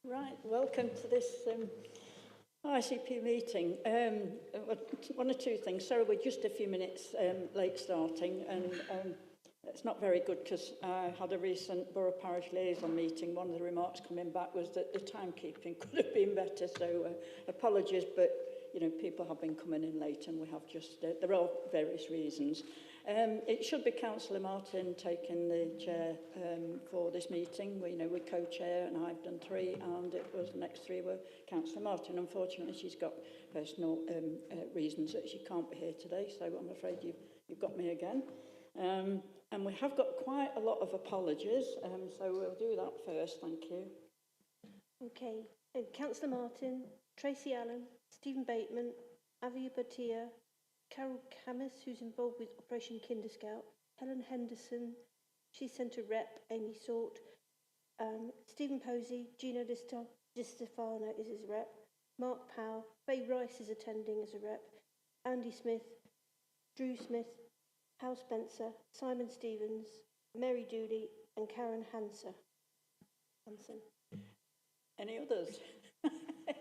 Right, welcome to this ICP meeting. One or two things. Sorry, we're just a few minutes late starting, and it's not very good because I had a recent Borough Parish Liaison meeting. One of the remarks coming back was that the timekeeping could have been better, so apologies, but you know, people have been coming in late and we have just, there are various reasons. It should be Councillor Martin taking the chair for this meeting. We co-chair and I've done three, and it was the next three were Councillor Martin. Unfortunately, she's got personal reasons that she can't be here today, so I'm afraid you've got me again. And we have got quite a lot of apologies, so we'll do that first, thank you. Okay, Councillor Martin, Tracy Allen, Stephen Bateman, Avi Bhatia, Carol Camus, who's involved with Operation Kinder Scout, Helen Henderson, She Centre Rep, Amy Sort, Stephen Posey, Gino Di Stefano is his rep, Mark Powell, Faye Rice is attending as a rep, Andy Smith, Drew Smith, Hal Spencer, Simon Stevens, Mary Dooley and Karen Hansen. Any others?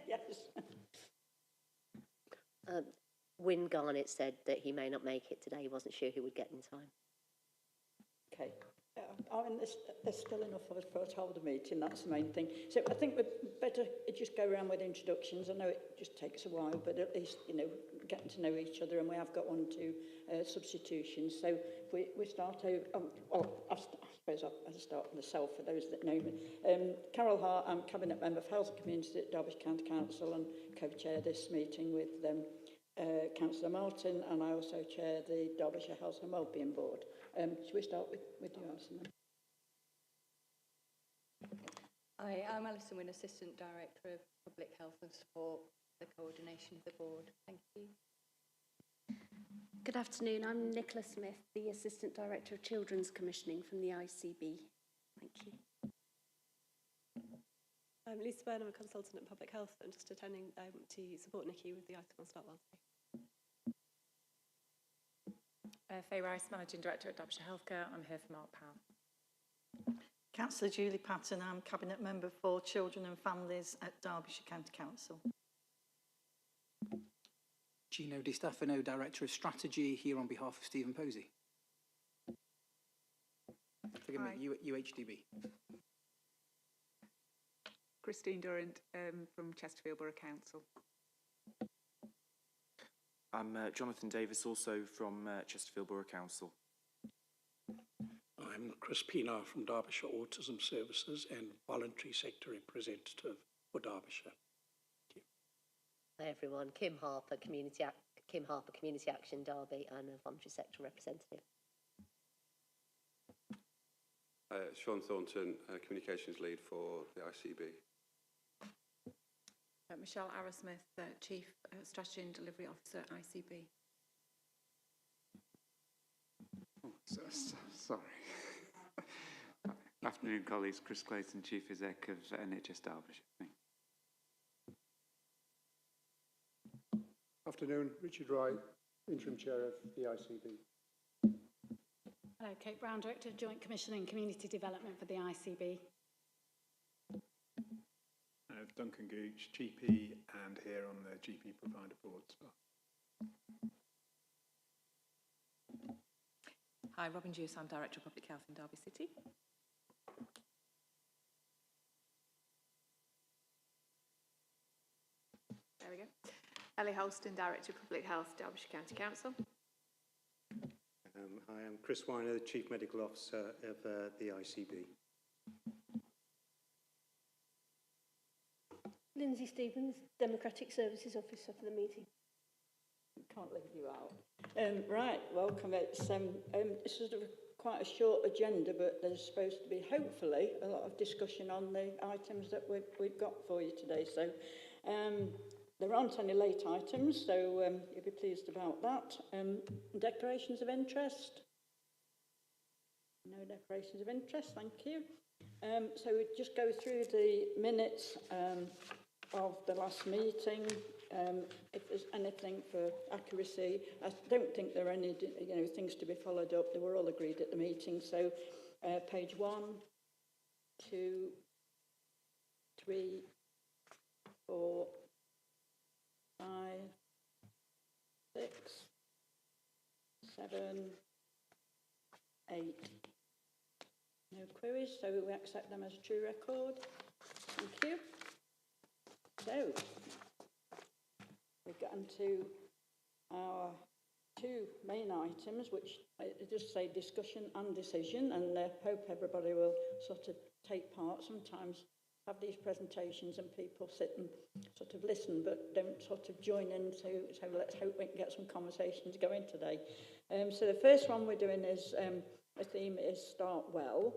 Yes. Wyn Garnett said that he may not make it today. He wasn't sure who would get in time. Okay. I mean, there's still enough of us for us to hold a meeting, that's the main thing. So I think we'd better just go around with introductions. I know it just takes a while, but at least, you know, getting to know each other, and we have got 1 or 2 substitutions. So if we start over, I suppose I'll start with myself for those that know me. Carol Hart, I'm Cabinet Member for Health and Community at Derbyshire County Council and co-chair this meeting with Councillor Martin, and I also chair the Derbyshire Health and Wellbeing Board. Should we start with you, Alison? Hi, I'm Alison Wynne, Assistant Director of Public Health and Support, the coordination of the board. Thank you. Good afternoon, I'm Nicola Smith, the Assistant Director of Children's Commissioning from the ICB. Thank you. I'm Lisa Byrne, I'm a consultant in public health and just attending to support Nikki with the item on Start Wellesley. Faye Rice, Managing Director at Derbyshire Healthcare. I'm here for Mark Powell. Councillor Julie Patton, I'm Cabinet Member for Children and Families at Derbyshire County Council. Gino Di Stefano, Director of Strategy, here on behalf of Stephen Posey. Forgive me, UHDB. Christine Durant from Chesterfield Borough Council. I'm Jonathan Davis, also from Chesterfield Borough Council. I'm Chris Pienaar from Derbyshire Autism Services and Voluntary Sector Representative for Derbyshire. Thank you. Hi everyone, Kim Harper, Community Action Derby, and a Voluntary Sector Representative. Sean Thornton, Communications Lead for the ICB. Michelle Arrowsmith, Chief Strategy and Delivery Officer at ICB. Oh, sorry. Afternoon, colleagues. Chris Clayton, Chief Exec of NHS Derbyshire. Afternoon, Richard Wright, Interim Chair of the ICB. Hello, Kate Brown, Director of Joint Commissioning Community Development for the ICB. Duncan Gooch, GP, and here on the GP Provider Board as well. Hi, Robin Jewis, I'm Director of Public Health in Derby City. There we go. Ellie Holston, Director of Public Health, Derbyshire County Council. Hi, I'm Chris Weiner, the Chief Medical Officer of the ICB. Lindsay Stevens, Democratic Services Officer for the meeting. Can't leave you out. Right, welcome. It's sort of quite a short agenda, but there's supposed to be, hopefully, a lot of discussion on the items that we've got for you today. So there aren't any late items, so you'll be pleased about that. Declarations of interest? No declarations of interest, thank you. So we just go through the minutes of the last meeting. If there's anything for accuracy, I don't think there are any things to be followed up. They were all agreed at the meeting. So page 1, 2, 3, 4, 5, 6, 7, 8. No queries, so we accept them as a true record. Thank you. So, we've gotten to our two main items, which it does say discussion and decision, and I hope everybody will sort of take part. Sometimes have these presentations and people sit and sort of listen but don't sort of join in, so let's hope we can get some conversations going today. So the first one we're doing is, the theme is Start Well.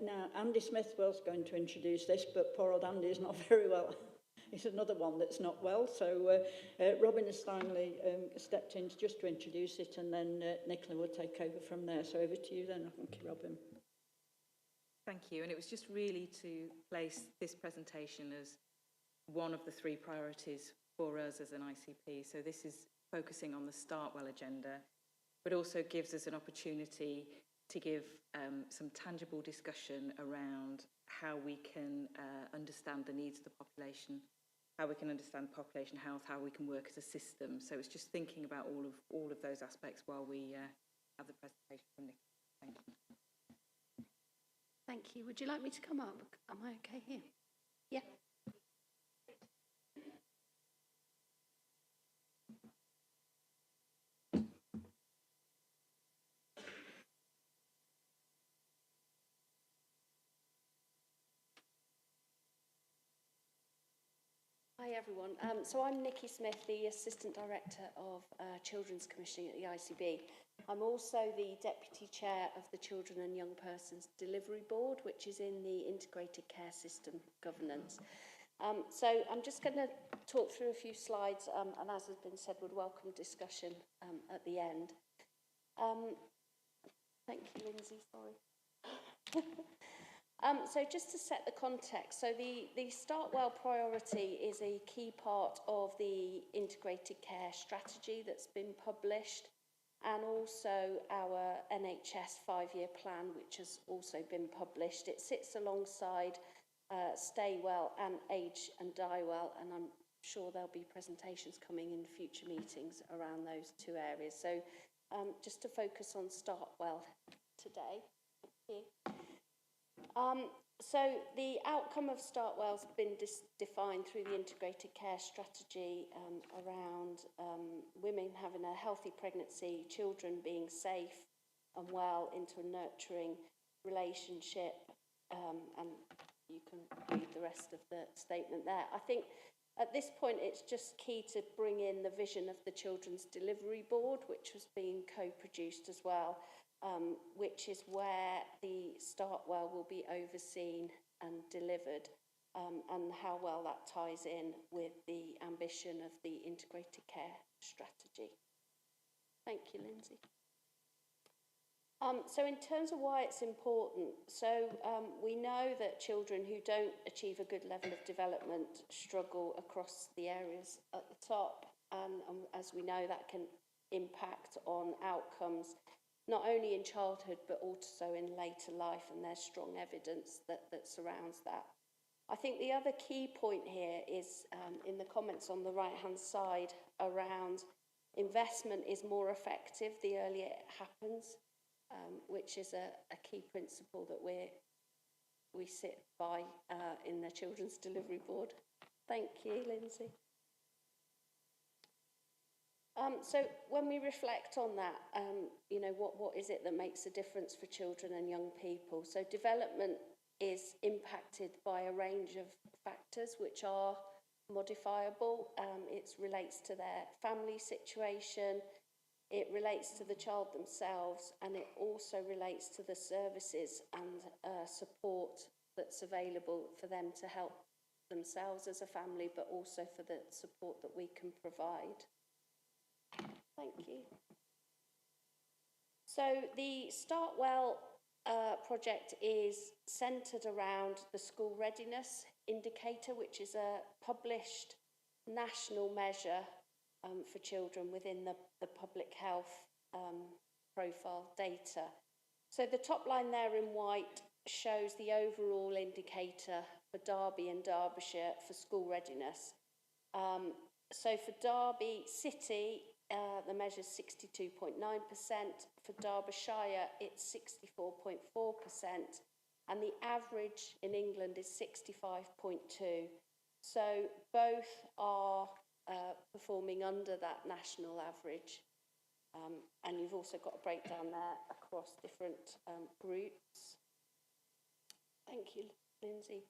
Now, Andy Smith was going to introduce this, but poor old Andy is not very well. He's another one that's not well, so Robin has finally stepped in just to introduce it, and then Nicola will take over from there. So over to you then. Thank you, Robin. Thank you, and it was just really to place this presentation as one of the 3 priorities for us as an ICP. So this is focusing on the Start Well agenda, but also gives us an opportunity to give some tangible discussion around how we can understand the needs of the population, how we can understand population health, how we can work as a system. So it's just thinking about all of those aspects while we have the presentation from Nick. Thank you. Thank you. Would you like me to come up? Am I okay here? Yeah. Hi everyone. So I'm Nikki Smith, the Assistant Director of Children's Commissioning at the ICB. I'm also the Deputy Chair of the Children and Young Persons Delivery Board, which is in the Integrated Care System Governance. So I'm just going to talk through a few slides, and as has been said, would welcome discussion at the end. Thank you, Lindsay, sorry. So just to set the context, so the Start Well priority is a key part of the integrated care strategy that's been published, and also our NHS 5-year plan, which has also been published. It sits alongside Stay Well and Age and Die Well, and I'm sure there'll be presentations coming in future meetings around those 2 areas. So just to focus on Start Well today. Thank you. So the outcome of Start Well has been defined through the integrated care strategy around women having a healthy pregnancy, children being safe and well into a nurturing relationship, and you can read the rest of the statement there. I think at this point it's just key to bring in the vision of the Children's Delivery Board, which was being co-produced as well. Which is where the Start Well will be overseen and delivered, and how well that ties in with the ambition of the integrated care strategy. Thank you, Lindsay. So in terms of why it's important, so we know that children who don't achieve a good level of development struggle across the areas at the top, and as we know, that can impact on outcomes not only in childhood but also in later life, and there's strong evidence that surrounds that. I think the other key point here is in the comments on the right hand side around investment is more effective the earlier it happens, which is a key principle that we sit by in the Children's Delivery Board. Thank you, Lindsay. So when we reflect on that, you know, what is it that makes a difference for children and young people? So development is impacted by a range of factors which are modifiable. It relates to their family situation, it relates to the child themselves, and it also relates to the services and support that's available for them to help themselves as a family, but also for the support that we can provide. Thank you. So the Start Well project is centred around the School Readiness Indicator, which is a published national measure for children within the public health profile data. So the top line there in white shows the overall indicator for Derby and Derbyshire for school readiness. So for Derby City, the measure's 62.9%. For Derbyshire, it's 64.4%. And the average in England is 65.2%. So both are performing under that national average. And you've also got a breakdown there across different groups. Thank you, Lindsay.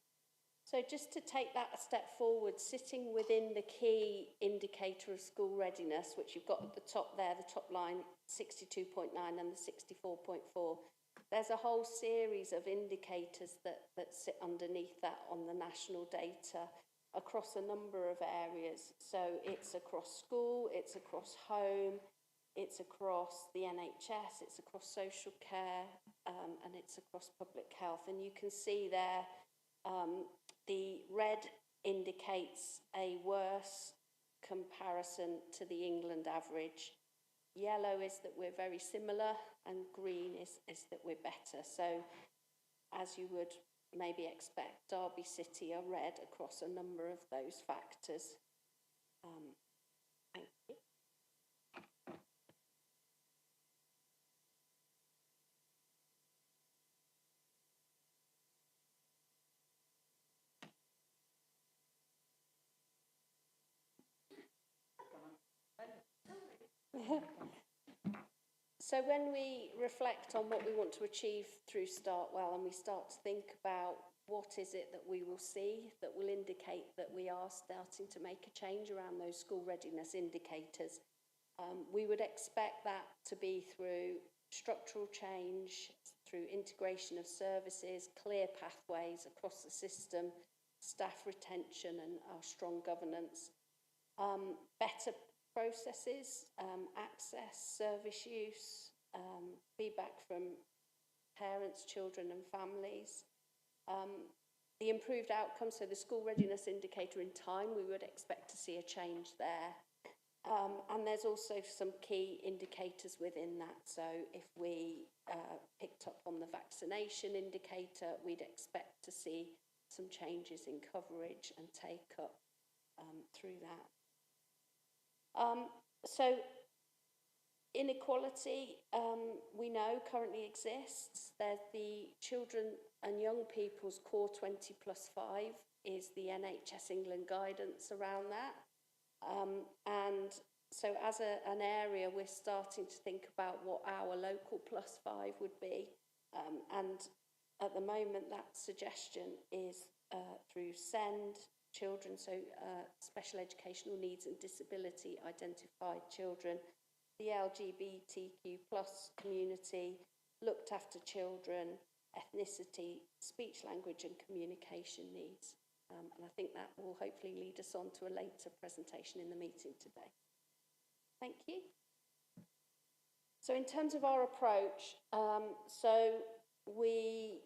So just to take that a step forward, sitting within the key indicator of school readiness, which you've got at the top there, the top line, 62.9 and the 64.4, there's a whole series of indicators that sit underneath that on the national data across a number of areas. So it's across school, it's across home, it's across the NHS, it's across social care, and it's across public health. And you can see there, the red indicates a worse comparison to the England average. Yellow is that we're very similar, and green is that we're better. So, as you would maybe expect, Derby City are red across a number of those factors. Thank you. So when we reflect on what we want to achieve through Start Well, and we start to think about what is it that we will see that will indicate that we are starting to make a change around those school readiness indicators, we would expect that to be through structural change, through integration of services, clear pathways across the system, staff retention and our strong governance, better processes, access, service use, feedback from parents, children and families. The improved outcomes, so the school readiness indicator in time, we would expect to see a change there. And there's also some key indicators within that. So if we picked up on the vaccination indicator, we'd expect to see some changes in coverage and take up through that. So inequality, we know currently exists. There's the children and young people's core 20+5 is the NHS England guidance around that. And so as an area, we're starting to think about what our local +5 would be. And at the moment, that suggestion is through SEND, children, so special educational needs and disability identified children, the LGBTQ+ community, looked after children, ethnicity, speech, language and communication needs. And I think that will hopefully lead us on to a later presentation in the meeting today. Thank you. So in terms of our approach, so we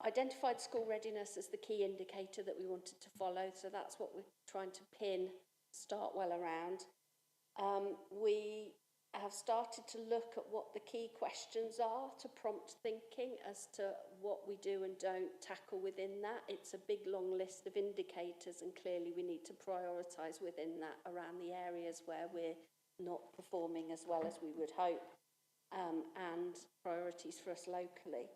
identified school readiness as the key indicator that we wanted to follow. So that's what we're trying to pin Start Well around. We have started to look at what the key questions are to prompt thinking as to what we do and don't tackle within that. It's a big long list of indicators and clearly we need to prioritise within that around the areas where we're not performing as well as we would hope, and priorities for us locally.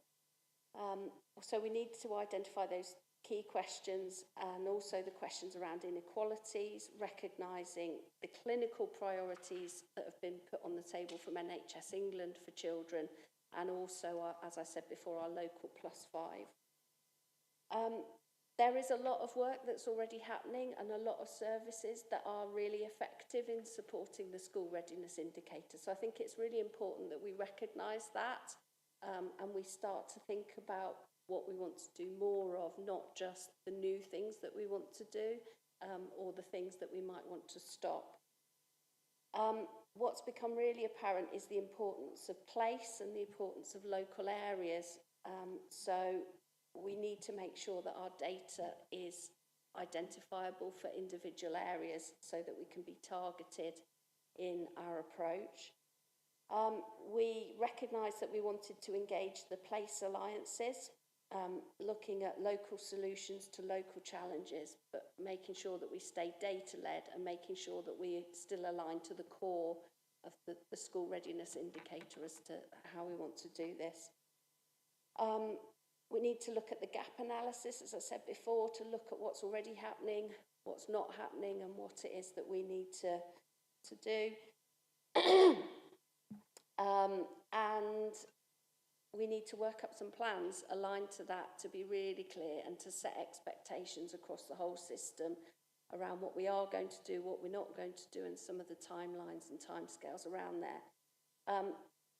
So we need to identify those key questions and also the questions around inequalities, recognising the clinical priorities that have been put on the table from NHS England for children and also, as I said before, our local +5. There is a lot of work that's already happening and a lot of services that are really effective in supporting the school readiness indicator. So I think it's really important that we recognise that and we start to think about what we want to do more of, not just the new things that we want to do or the things that we might want to stop. What's become really apparent is the importance of place and the importance of local areas. So we need to make sure that our data is identifiable for individual areas so that we can be targeted in our approach. We recognised that we wanted to engage the place alliances. looking at local solutions to local challenges, but making sure that we stay data-led and making sure that we still align to the core of the school readiness indicator as to how we want to do this. We need to look at the gap analysis, as I said before, to look at what's already happening, what's not happening, and what it is that we need to do. And we need to work up some plans aligned to that to be really clear and to set expectations across the whole system around what we are going to do, what we're not going to do, and some of the timelines and timescales around there.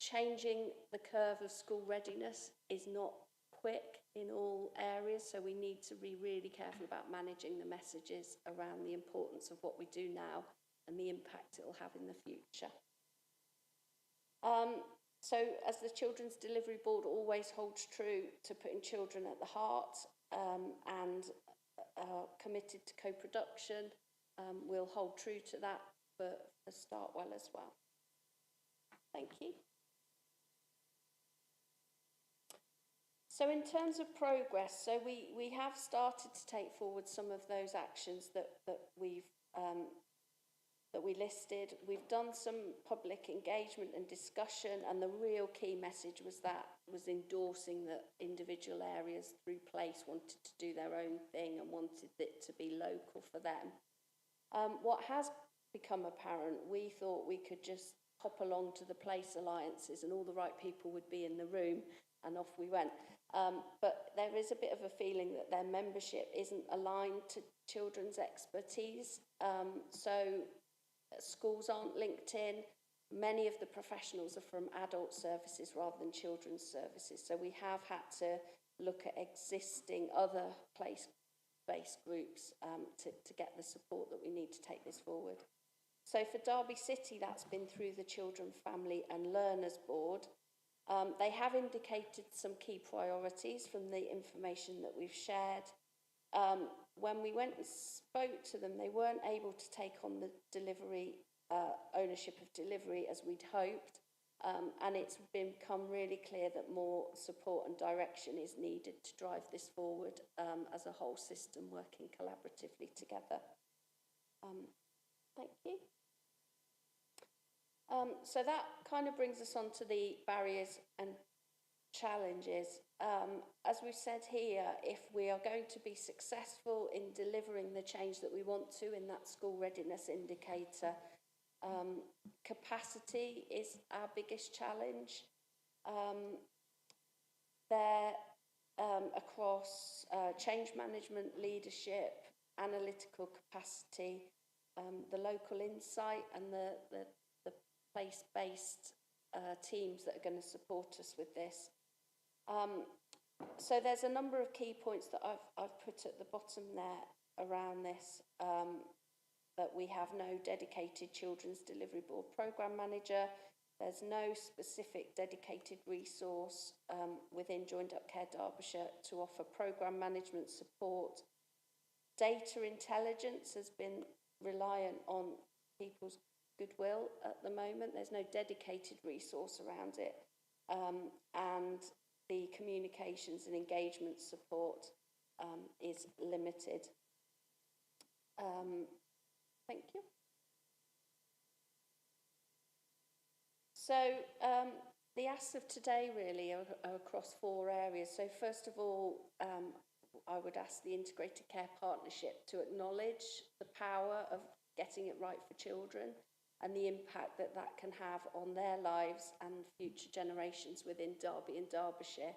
Changing the curve of school readiness is not quick in all areas, so we need to be really careful about managing the messages around the importance of what we do now and the impact it will have in the future. So as the Children's Delivery Board always holds true to putting children at the heart and committed to co-production, we'll hold true to that for Startwell as well. Thank you. So in terms of progress, so we have started to take forward some of those actions that we listed. We've done some public engagement and discussion, and the real key message was endorsing that individual areas through place wanted to do their own thing and wanted it to be local for them. What has become apparent, we thought we could just hop along to the place alliances and all the right people would be in the room, and off we went. But there is a bit of a feeling that their membership isn't aligned to children's expertise. So schools aren't linked in. Many of the professionals are from adult services rather than children's services. So we have had to look at existing other place-based groups to get the support that we need to take this forward. So for Derby City, that's been through the Children, Family and Learners Board. They have indicated some key priorities from the information that we've shared. When we went and spoke to them, they weren't able to take on the delivery, ownership of delivery as we'd hoped. And it's become really clear that more support and direction is needed to drive this forward as a whole system working collaboratively together. Thank you. So that kind of brings us on to the barriers and challenges. As we've said here, if we are going to be successful in delivering the change that we want to in that school readiness indicator, capacity is our biggest challenge. Across change management, leadership, analytical capacity, the local insight and the place-based teams that are going to support us with this. So there's a number of key points that I've put at the bottom there around this, that we have no dedicated Children's Delivery Board programme manager. There's no specific dedicated resource within Joined Up Care Derbyshire to offer programme management support. Data intelligence has been reliant on people's goodwill at the moment. There's no dedicated resource around it. And the communications and engagement support is limited. Thank you. So the asks of today really are across 4 areas. So first of all, I would ask the Integrated Care Partnership to acknowledge the power of getting it right for children and the impact that that can have on their lives and future generations within Derby and Derbyshire.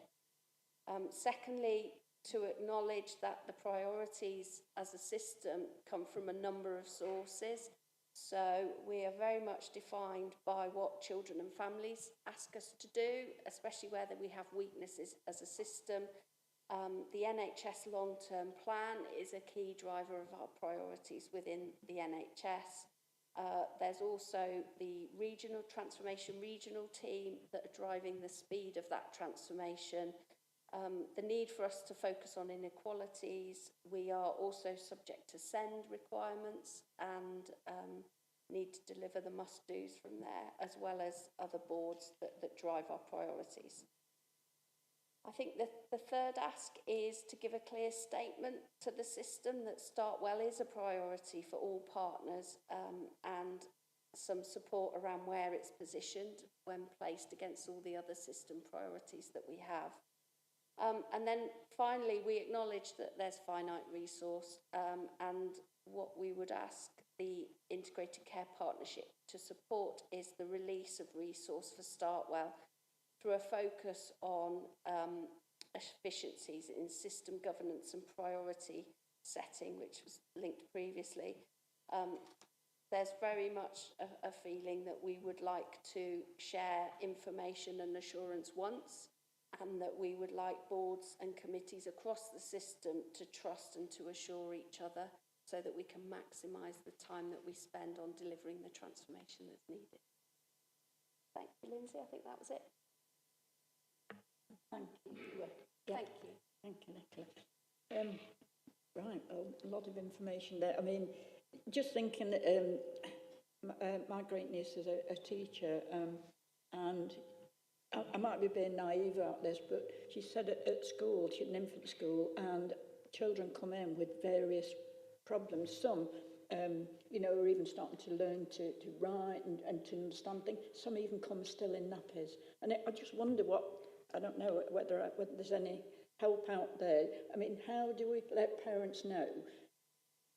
Secondly, to acknowledge that the priorities as a system come from a number of sources. So we are very much defined by what children and families ask us to do, especially where we have weaknesses as a system. The NHS long-term plan is a key driver of our priorities within the NHS. There's also the regional transformation regional team that are driving the speed of that transformation. The need for us to focus on inequalities. We are also subject to SEND requirements and need to deliver the must-dos from there, as well as other boards that drive our priorities. I think the third ask is to give a clear statement to the system that Start Well is a priority for all partners, and some support around where it's positioned when placed against all the other system priorities that we have. And then finally, we acknowledge that there's finite resource, and what we would ask the Integrated Care Partnership to support is the release of resource for Start Well through a focus on efficiencies in system governance and priority setting, which was linked previously. There's very much a feeling that we would like to share information and assurance once, and that we would like boards and committees across the system to trust and to assure each other so that we can maximise the time that we spend on delivering the transformation that's needed. Thank you, Lindsay. I think that was it. Thank you. Yeah. Thank you. Thank you, Nicola. Right, a lot of information there. I mean, just thinking, my great niece is a teacher, and I might be being naive about this, but she said at school, she had an infant school, and children come in with various problems. Some, you know, are even starting to learn to write and to understand things. Some even come still in nappies. And I just wonder I don't know whether there's any help out there. I mean, how do we let parents know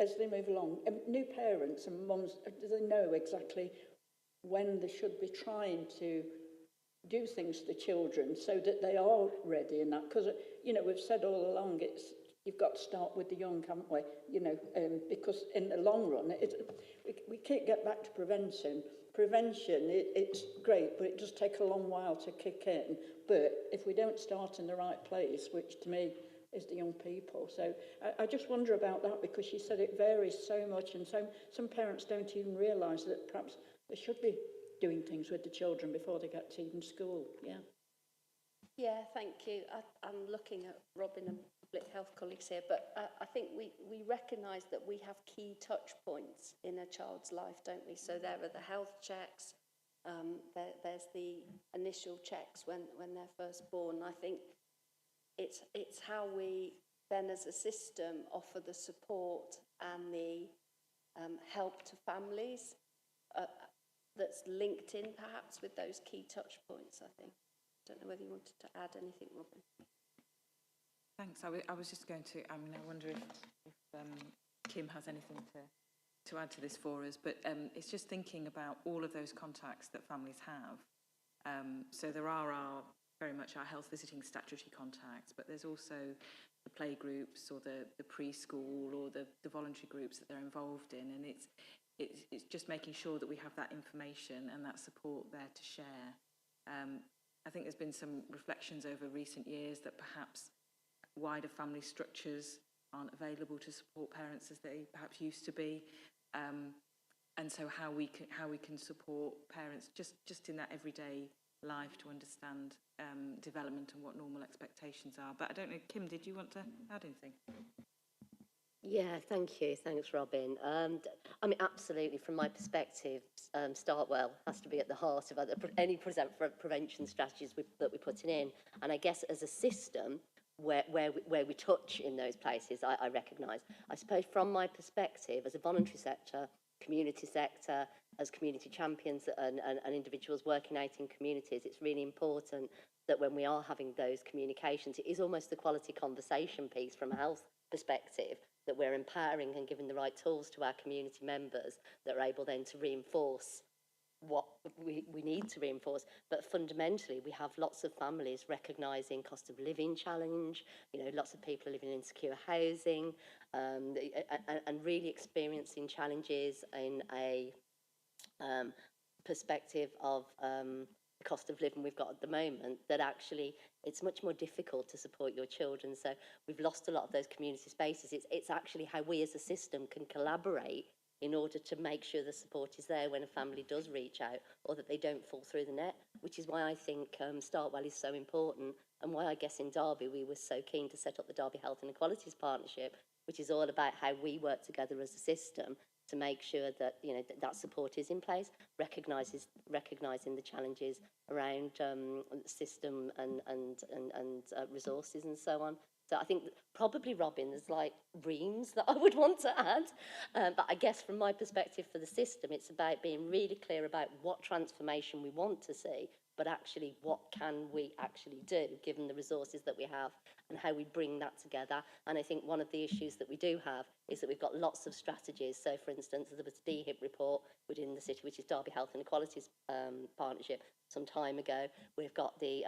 as they move along? New parents and mums, do they know exactly when they should be trying to do things to the children so that they are ready in that? Because, you know, we've said all along, you've got to start with the young, haven't we? You know, because in the long run, we can't get back to prevention. It's great, but it does take a long while to kick in. But if we don't start in the right place, which to me is the young people. So I just wonder about that, because she said it varies so much, and some parents don't even realise that perhaps they should be doing things with the children before they get to even school. Yeah. Yeah, thank you. I'm looking at Robin and public health colleagues here, but I think we recognise that we have key touch points in a child's life, don't we? So there are the health checks, there's the initial checks when they're first born. I think it's how we then as a system offer the support and the help to families that's linked in perhaps with those key touch points, I think. I don't know whether you wanted to add anything, Robin. Thanks. I was just going to, I mean, I wonder if Kim has anything to add to this for us, but it's just thinking about all of those contacts that families have. So there are very much our health visiting statutory contacts, but there's also the play groups or the preschool or the voluntary groups that they're involved in, and it's just making sure that we have that information and that support there to share. I think there's been some reflections over recent years that perhaps wider family structures aren't available to support parents as they perhaps used to be, and so how we can support parents just in that everyday life to understand development and what normal expectations are. But I don't know, Kim, did you want to add anything? Yeah, thank you. Thanks, Robin. I mean, absolutely, from my perspective, Start Well has to be at the heart of any prevention strategies that we're putting in. And I guess as a system, where we touch in those places, I recognise. I suppose from my perspective, as a voluntary sector, community sector, as community champions and individuals working out in communities, it's really important that when we are having those communications, it is almost the quality conversation piece from a health perspective, that we're empowering and giving the right tools to our community members that are able then to reinforce what we need to reinforce. But fundamentally, we have lots of families recognising cost of living challenge, you know, lots of people are living in insecure housing, and really experiencing challenges in a perspective of the cost of living we've got at the moment, that actually it's much more difficult to support your children. So we've lost a lot of those community spaces. It's actually how we as a system can collaborate in order to make sure the support is there when a family does reach out, or that they don't fall through the net, which is why I think Start Well is so important, and why I guess in Derby we were so keen to set up the Derby Health and Equalities Partnership, which is all about how we work together as a system to make sure that, you know, that support is in place, recognising the challenges around system and resources and so on. So I think probably, Robin, there's like reams that I would want to add. But I guess from my perspective for the system, it's about being really clear about what transformation we want to see, but actually what can we actually do given the resources that we have and how we bring that together. And I think one of the issues that we do have is that we've got lots of strategies. So for instance, there was a DHIP report within the city, which is Derby Health and Equalities Partnership, some time ago. We've got the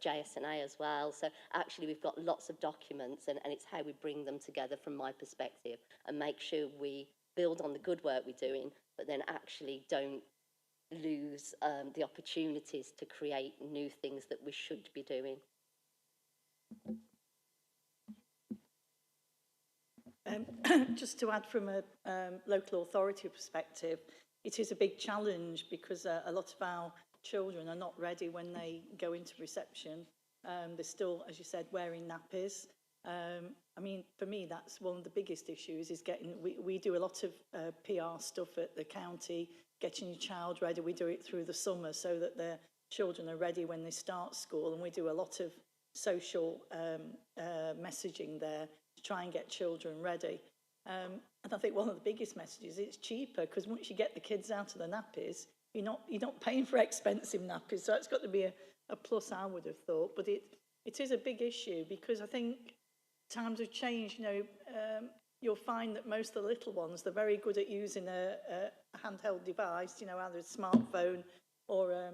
JSNA as well. So actually we've got lots of documents, and it's how we bring them together from my perspective and make sure we build on the good work we're doing, but then actually don't lose the opportunities to create new things that we should be doing. Just to add from a local authority perspective, it is a big challenge because a lot of our children are not ready when they go into reception. They're still, as you said, wearing nappies. I mean, for me, that's one of the biggest issues is getting, we do a lot of PR stuff at the county, getting your child ready. We do it through the summer so that the children are ready when they start school, and we do a lot of social messaging there to try and get children ready. And I think one of the biggest messages, it's cheaper because once you get the kids out of the nappies, you're not paying for expensive nappies. So it's got to be a plus, I would have thought. But it is a big issue because I think times have changed. You know, you'll find that most of the little ones, they're very good at using a handheld device, you know, either a smartphone or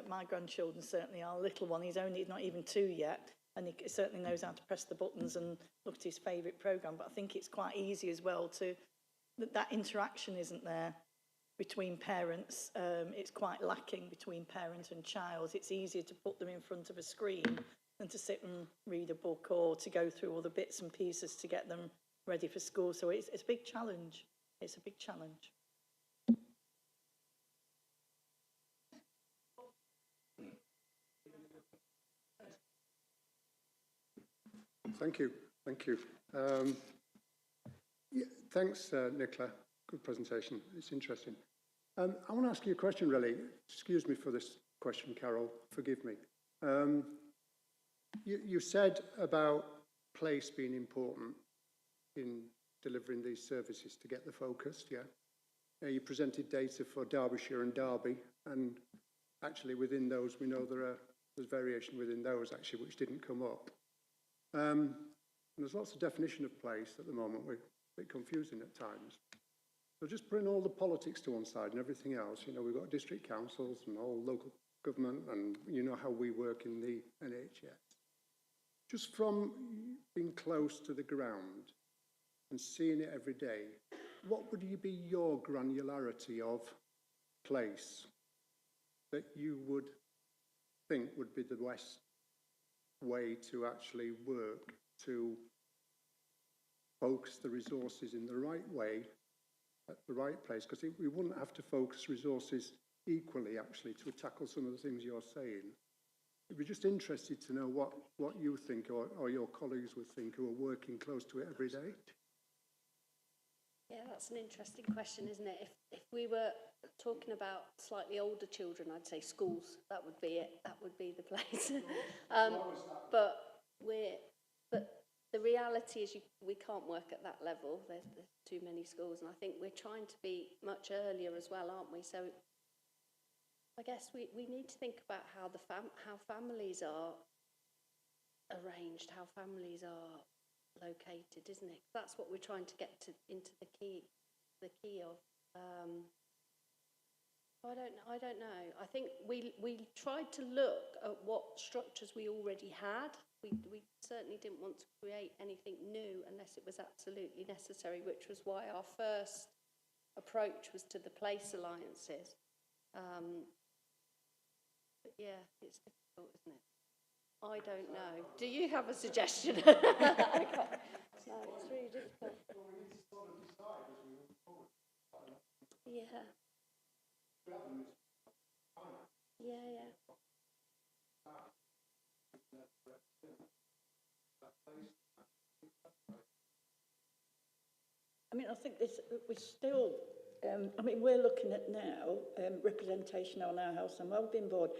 my grandchildren certainly are. Little one, he's not even 2 yet. And he certainly knows how to press the buttons and look at his favourite programme. But I think it's quite easy as well that interaction isn't there between parents. It's quite lacking between parent and child. It's easier to put them in front of a screen than to sit and read a book or to go through all the bits and pieces to get them ready for school. So it's a big challenge. It's a big challenge. Thank you. Thank you. Yeah, thanks, Nicola. Good presentation. It's interesting. I want to ask you a question, really. Excuse me for this question, Carol. Forgive me. You said about place being important in delivering these services to get the focus, yeah? You presented data for Derbyshire and Derby, and actually within those, we know there's variation within those, actually, which didn't come up. And there's lots of definition of place at the moment. We're a bit confusing at times. So just putting all the politics to one side and everything else, you know, we've got district councils and all local government, and you know how we work in the NHS. Just from being close to the ground and seeing it every day, what would be your granularity of place that you would think would be the best way to actually work to focus the resources in the right way at the right place? Because we wouldn't have to focus resources equally actually to tackle some of the things you're saying. I'd be just interested to know what you think or your colleagues would think who are working close to it every day. Yeah, that's an interesting question, isn't it? If we were talking about slightly older children, I'd say schools. That would be it. That would be the place. But the reality is we can't work at that level. There's too many schools, and I think we're trying to be much earlier as well, aren't we? So I guess we need to think about how how families are arranged, how families are located, isn't it? That's what we're trying to get into the key of. I don't know. I think we tried to look at what structures we already had. We certainly didn't want to create anything new unless it was absolutely necessary, which was why our first approach was to the place alliances. But yeah, it's difficult, isn't it? I don't know. Do you have a suggestion? No, it's really difficult. Yeah. Yeah. I mean, I think this, we're still, I mean, we're looking at now representation on our Health and Wellbeing Board.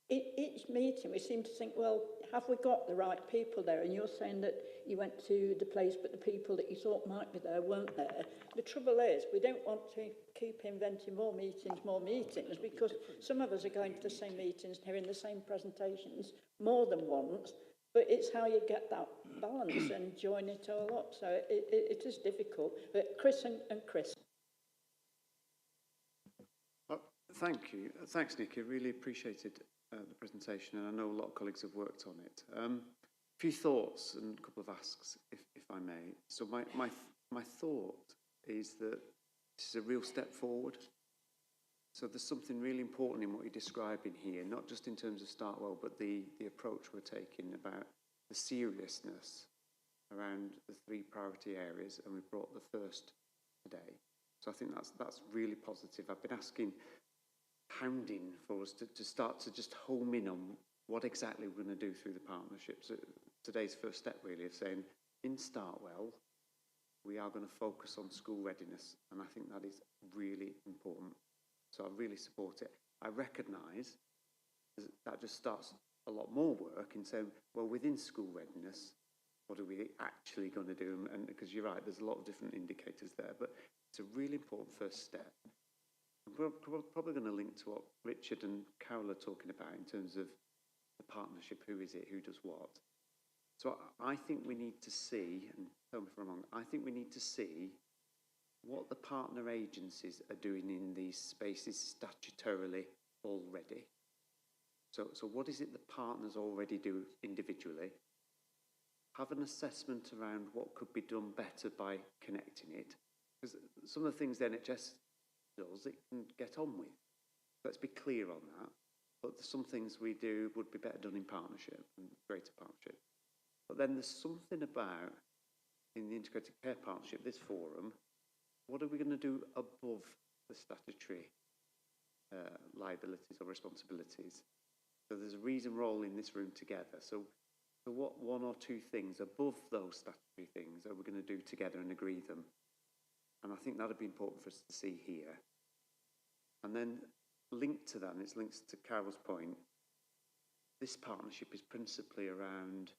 Each meeting, we seem to think, well, have we got the right people there? And you're saying that you went to the place, but the people that you thought might be there weren't there. The trouble is, we don't want to keep inventing more meetings, because some of us are going to the same meetings, hearing the same presentations more than once, but it's how you get that balance and join it all up. So it is difficult. But Chris and Chris. Thank you. Thanks, Nick. I really appreciated the presentation, and I know a lot of colleagues have worked on it. A few thoughts and a couple of asks, if I may. So my thought is that this is a real step forward. So there's something really important in what you're describing here, not just in terms of Startwell, but the approach we're taking about the seriousness around the 3 priority areas, and we've brought the first today. So I think that's really positive. I've been hounding for us to start to just home in on what exactly we're going to do through the partnership. So today's first step really of saying, in Startwell, we are going to focus on school readiness, and I think that is really important. So I really support it. I recognise that just starts a lot more work in saying, well, within school readiness, what are we actually going to do? And because you're right, there's a lot of different indicators there, but it's a really important first step. We're probably going to link to what Richard and Carol are talking about in terms of the partnership. Who is it? Who does what? So I think we need to see, and tell me if I'm wrong, I think we need to see what the partner agencies are doing in these spaces statutorily already. So what is it the partners already do individually? Have an assessment around what could be done better by connecting it. Because some of the things the NHS does, it can get on with. Let's be clear on that. But some things we do would be better done in partnership and greater partnership. But then there's something about, in the Integrated Care Partnership, this forum, what are we going to do above the statutory liabilities or responsibilities? So there's a reason we're all in this room together. So what 1 or 2 things above those statutory things are we going to do together and agree them? And I think that would be important for us to see here. And then linked to that, and it's linked to Carol's point, this partnership is principally around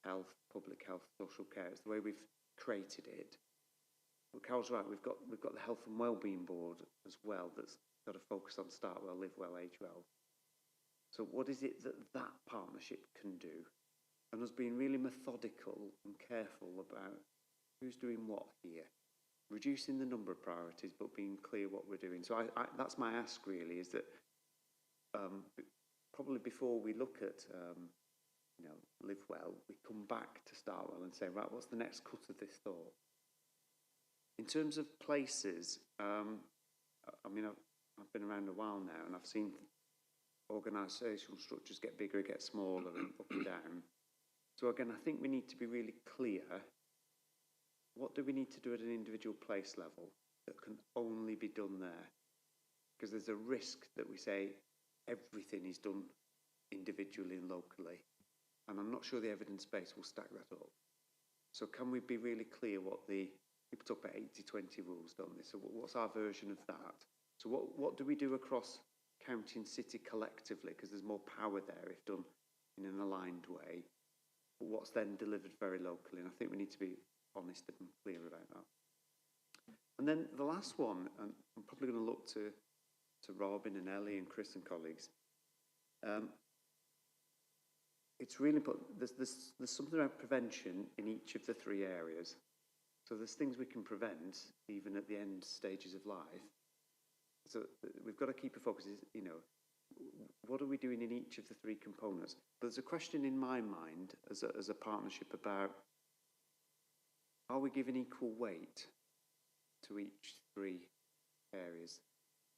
health, public health, social care. It's the way we've created it. But Carol's right, we've got the Health and Wellbeing Board as well that's got to focus on Start Well, Live Well, Age Well. So what is it that partnership can do? And us being really methodical and careful about who's doing what here. Reducing the number of priorities, but being clear what we're doing. So that's my ask really, is that probably before we look at Live Well, we come back to Start Well and say, right, what's the next cut of this thought? In terms of places, I mean, I've been around a while now, and I've seen organisational structures get bigger, get smaller, and up and down. So again, I think we need to be really clear. What do we need to do at an individual place level that can only be done there? Because there's a risk that we say everything is done individually and locally. And I'm not sure the evidence base will stack that up. So can we be really clear what people talk about 80-20 rules, don't they? So what's our version of that? So what do we do across county and city collectively? Because there's more power there if done in an aligned way. But what's then delivered very locally? And I think we need to be honest and clear about that. And then the last one, and I'm probably going to look to Robin and Ellie and Chris and colleagues. It's really important. There's something about prevention in each of the 3 areas. So there's things we can prevent even at the end stages of life. So we've got to keep a focus. What are we doing in each of the 3 components? But there's a question in my mind as a partnership about, are we giving equal weight to each 3 areas?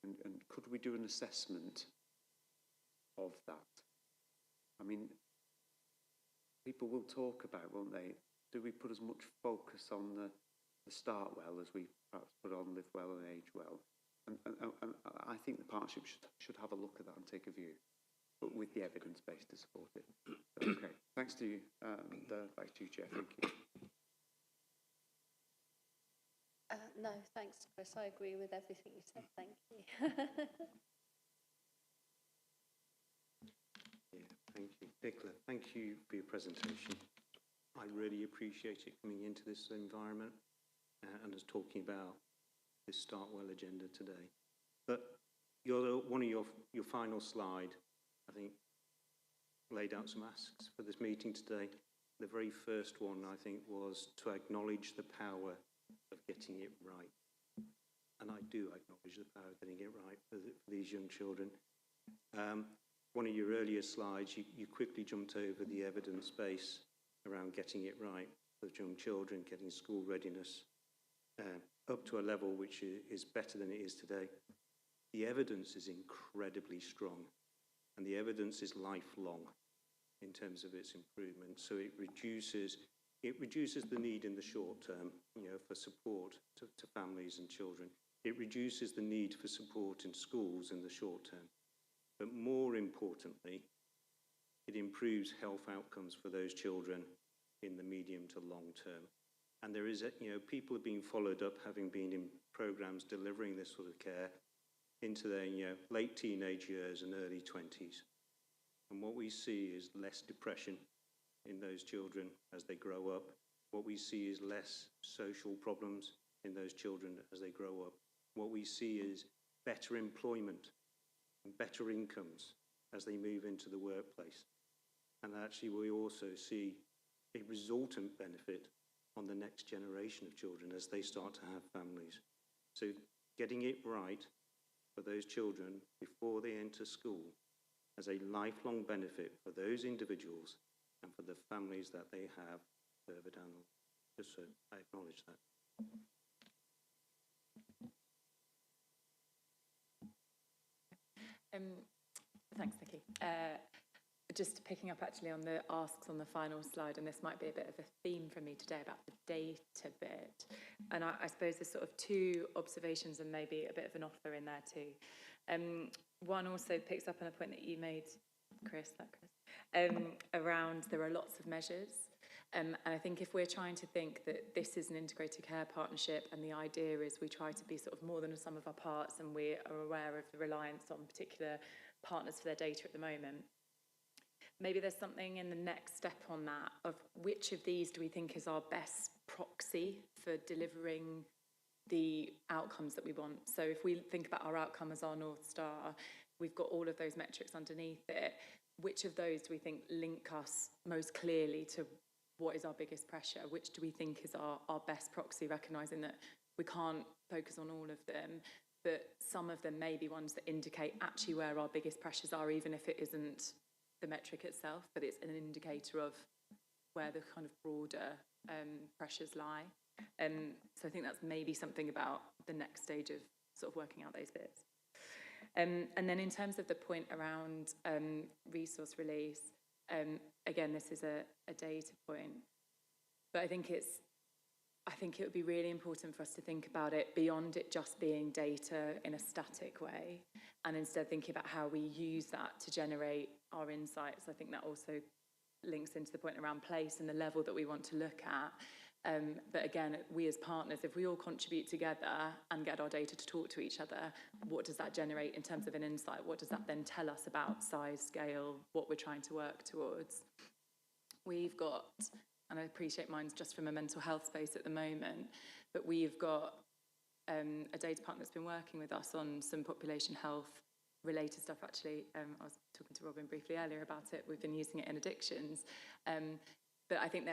And could we do an assessment of that? I mean, people will talk about, won't they? Do we put as much focus on the Start Well as we perhaps put on Live Well and Age Well? And I think the partnership should have a look at that and take a view, but with the evidence base to support it. Okay, thanks to you. Back to you, Jeff. Thank you. No, thanks, Chris. I agree with everything you said. Thank you. Yeah, thank you. Nicola, thank you for your presentation. I really appreciate it coming into this environment and us talking about this Start Well agenda today. But one of your final slide, I think, laid out some asks for this meeting today. The very first one, I think, was to acknowledge the power of getting it right. And I do acknowledge the power of getting it right for these young children. One of your earlier slides, you quickly jumped over the evidence base around getting it right for young children, getting school readiness up to a level which is better than it is today. The evidence is incredibly strong, and the evidence is lifelong in terms of its improvement. So it reduces the need in the short term, for support to families and children. It reduces the need for support in schools in the short term. But more importantly, it improves health outcomes for those children in the medium to long term. And there is, people are being followed up, having been in programs delivering this sort of care into their, late teenage years and early 20s. And what we see is less depression in those children as they grow up. What we see is less social problems in those children as they grow up. What we see is better employment and better incomes as they move into the workplace. And actually, we also see a resultant benefit on the next generation of children as they start to have families. So getting it right for those children before they enter school has a lifelong benefit for those individuals and for the families that they have further down the line. Just so I acknowledge that. Thanks, Nikki. Just picking up actually on the asks on the final slide, and this might be a bit of a theme for me today about the data bit. And I suppose there's sort of two observations and maybe a bit of an offer in there too. One also picks up on a point that you made, Chris, around there are lots of measures. And I think if we're trying to think that this is an integrated care partnership and the idea is we try to be sort of more than a sum of our parts and we are aware of the reliance on particular partners for their data at the moment, maybe there's something in the next step on that of which of these do we think is our best proxy for delivering the outcomes that we want. So if we think about our outcome as our North Star, we've got all of those metrics underneath it. Which of those do we think link us most clearly to what is our biggest pressure? Which do we think is our best proxy, recognising that we can't focus on all of them, but some of them may be ones that indicate actually where our biggest pressures are, even if it isn't the metric itself, but it's an indicator of where the kind of broader pressures lie. So I think that's maybe something about the next stage of sort of working out those bits. And then in terms of the point around resource release, again, this is a data point, but I think it would be really important for us to think about it beyond it just being data in a static way, and instead thinking about how we use that to generate our insights. I think that also links into the point around place and the level that we want to look at. But again, we as partners, if we all contribute together and get our data to talk to each other, what does that generate in terms of an insight? What does that then tell us about size, scale, what we're trying to work towards? We've got, and I appreciate mine's just from a mental health space at the moment, but we've got a data partner that's been working with us on some population health related stuff actually. I was talking to Robin briefly earlier about it. We've been using it in addictions. But I think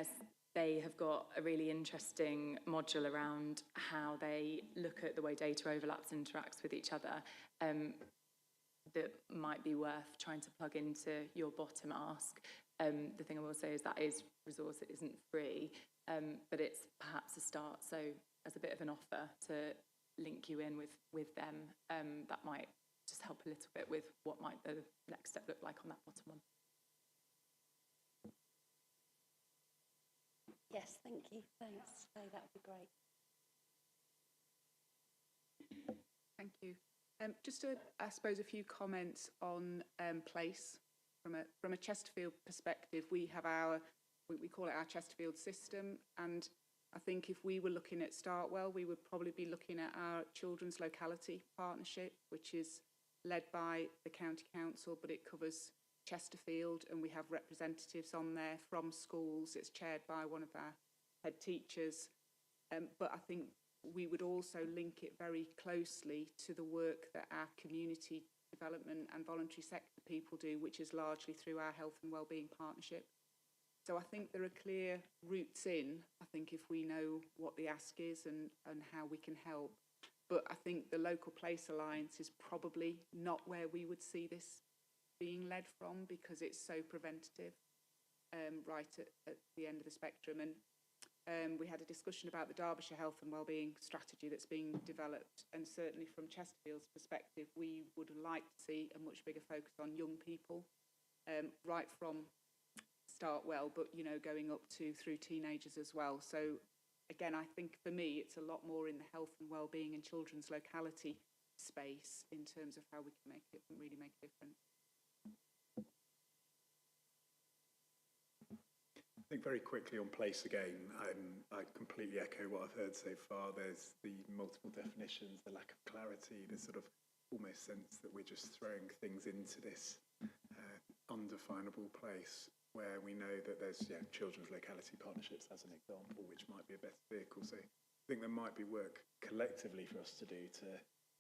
they have got a really interesting module around how they look at the way data overlaps and interacts with each other that might be worth trying to plug into your bottom ask. The thing I will say is that is resource, it isn't free, but it's perhaps a start. So as a bit of an offer to link you in with them, that might just help a little bit with what might the next step look like on that bottom one. Yes, thank you. Thanks. No, that would be great. Thank you. Just, I suppose, a few comments on place. From a Chesterfield perspective, we have we call it our Chesterfield system, and I think if we were looking at Startwell, we would probably be looking at our Children's Locality Partnership, which is led by the County Council, but it covers Chesterfield, and we have representatives on there from schools. It's chaired by one of our head teachers. But I think we would also link it very closely to the work that our community development and voluntary sector people do, which is largely through our Health and Wellbeing Partnership. So I think there are clear routes in, I think, if we know what the ask is and how we can help. But I think the Local Place Alliance is probably not where we would see this being led from, because it's so preventative right at the end of the spectrum. And we had a discussion about the Derbyshire Health and Wellbeing strategy that's being developed, and certainly from Chesterfield's perspective, we would like to see a much bigger focus on young people, right from start well, but going up to through teenagers as well. So again, I think for me it's a lot more in the health and wellbeing and children's locality space in terms of how we can really make a difference. I think very quickly on place again, I completely echo what I've heard so far. There's the multiple definitions, the lack of clarity, the sort of almost sense that we're just throwing things into this undefinable place, where we know that there's children's locality partnerships as an example, which might be a better vehicle. So I think there might be work collectively for us to do to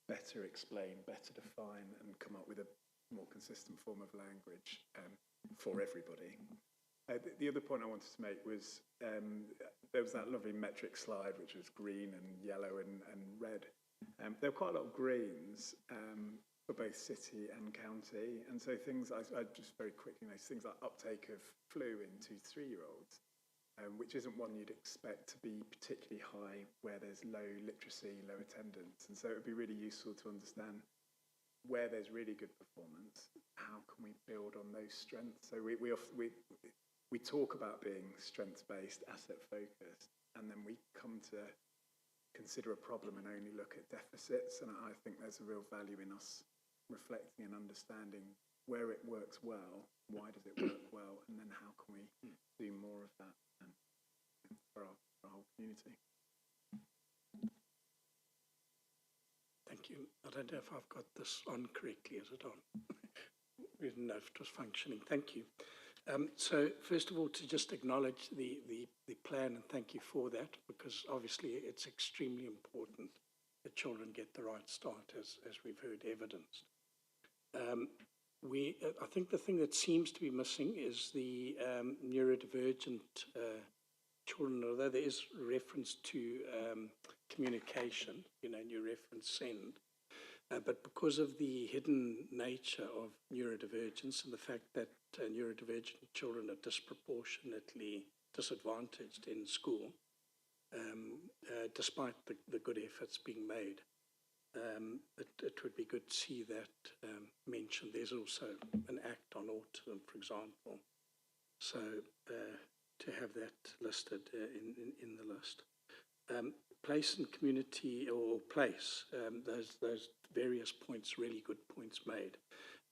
better explain, better define, and come up with a more consistent form of language for everybody. The other point I wanted to make was there was that lovely metric slide, which was green and yellow and red. There were quite a lot of greens for both city and county, and so things, I just very quickly noticed things like uptake of flu in 2-3-year-olds, which isn't one you'd expect to be particularly high where there's low literacy, low attendance, and so it would be really useful to understand where there's really good performance, how can we build on those strengths. So we talk about being strengths-based, asset-focused, and then we come to consider a problem and only look at deficits, and I think there's a real value in us reflecting and understanding where it works well, why does it work well, and then how can we do more of that for our whole community. Thank you. I don't know if I've got this on correctly. Is it on? We didn't know if it was functioning. Thank you. So first of all, to just acknowledge the plan, and thank you for that, because obviously it's extremely important that children get the right start, as we've heard evidenced. I think the thing that seems to be missing is the neurodivergent children, although there is reference to communication, and you reference SEND. But because of the hidden nature of neurodivergence and the fact that neurodivergent children are disproportionately disadvantaged in school, despite the good efforts being made, it would be good to see that mentioned. There's also an act on autism, for example, so to have that listed in the list. Place and community, or place, those various points, really good points made.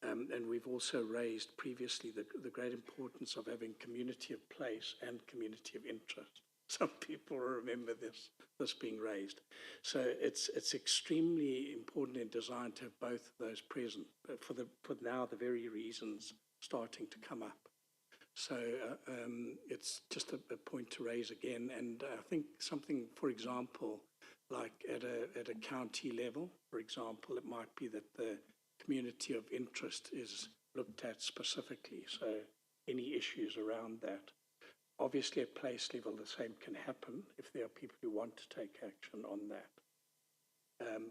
And we've also raised previously the great importance of having community of place and community of interest. Some people remember this being raised. So it's extremely important in design to have both of those present, for now the very reasons starting to come up. So it's just a point to raise again, and I think something, for example, like at a county level, for example, it might be that the community of interest is looked at specifically, so any issues around that. Obviously at place level the same can happen if there are people who want to take action on that.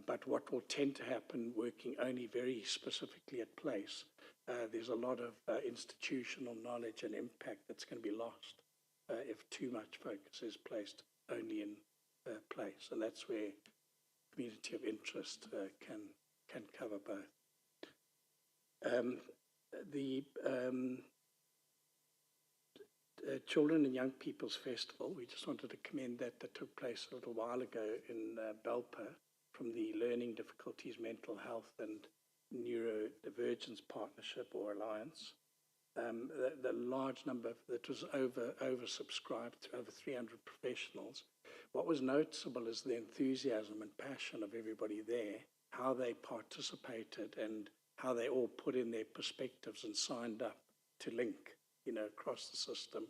But what will tend to happen, working only very specifically at place, there's a lot of institutional knowledge and impact that's going to be lost if too much focus is placed only in place, and that's where community of interest can cover both. The Children and Young People's Festival, we just wanted to commend that took place a little while ago in Belper, from the Learning Difficulties, Mental Health and Neurodivergence Partnership or Alliance. The large number that was oversubscribed to over 300 professionals, what was noticeable is the enthusiasm and passion of everybody there, how they participated and how they all put in their perspectives and signed up to link, you know, across the system.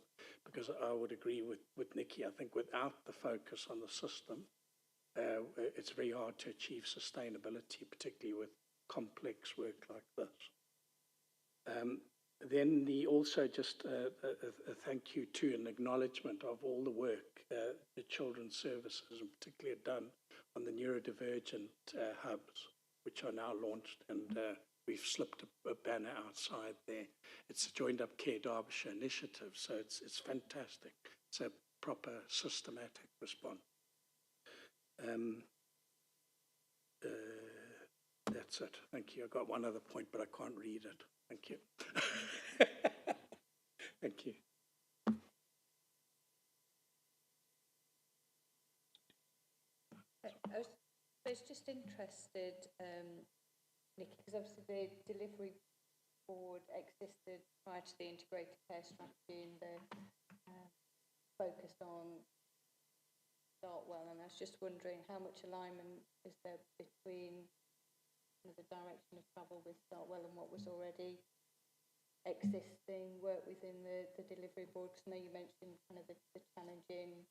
Because I would agree with Nikki, I think without the focus on the system, it's very hard to achieve sustainability, particularly with complex work like this. Then also just a thank you to an acknowledgement of all the work the children's services in particular have done on the neurodivergent hubs, which are now launched, and we've slipped a banner outside there. It's a Joined Up Care Derbyshire initiative, so it's fantastic. It's a proper systematic response. That's it. Thank you. I've got one other point, but I can't read it. Thank you. Thank you. I was just interested, Nikki, because obviously the delivery board existed prior to the integrated care strategy and the focused on Startwell, and I was just wondering how much alignment is there between the direction of travel with Startwell and what was already existing work within the delivery board? Because I know you mentioned kind of the challenging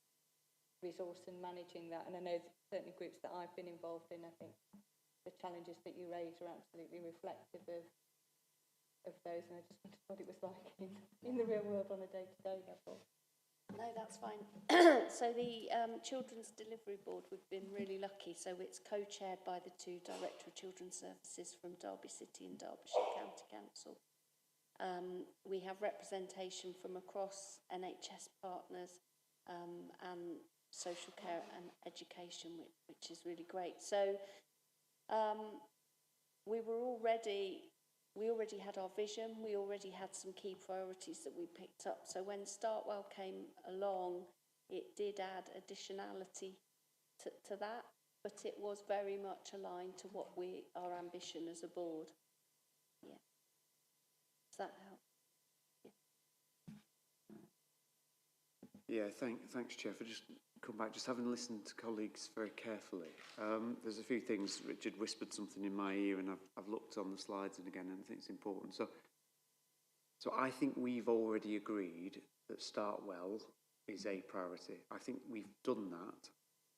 resource and managing that, and I know certainly groups that I've been involved in, I think the challenges that you raise are absolutely reflective of those, and I just wondered what it was like in the real world on a day-to-day level. No, that's fine. So the Children's Delivery Board, we've been really lucky. So it's co-chaired by the two Director of Children's Services from Derby City and Derbyshire County Council. We have representation from across NHS partners and social care and education, which is really great. So we already had our vision, we already had some key priorities that we picked up. So when Startwell came along, it did add additionality to that, but it was very much aligned to what our ambition as a board. Yeah. Does that help? Yeah, thanks, Chair, for just come back, just having listened to colleagues very carefully. There's a few things. Richard whispered something in my ear, and I've looked on the slides and again, and I think it's important. So I think we've already agreed that Startwell is a priority. I think we've done that.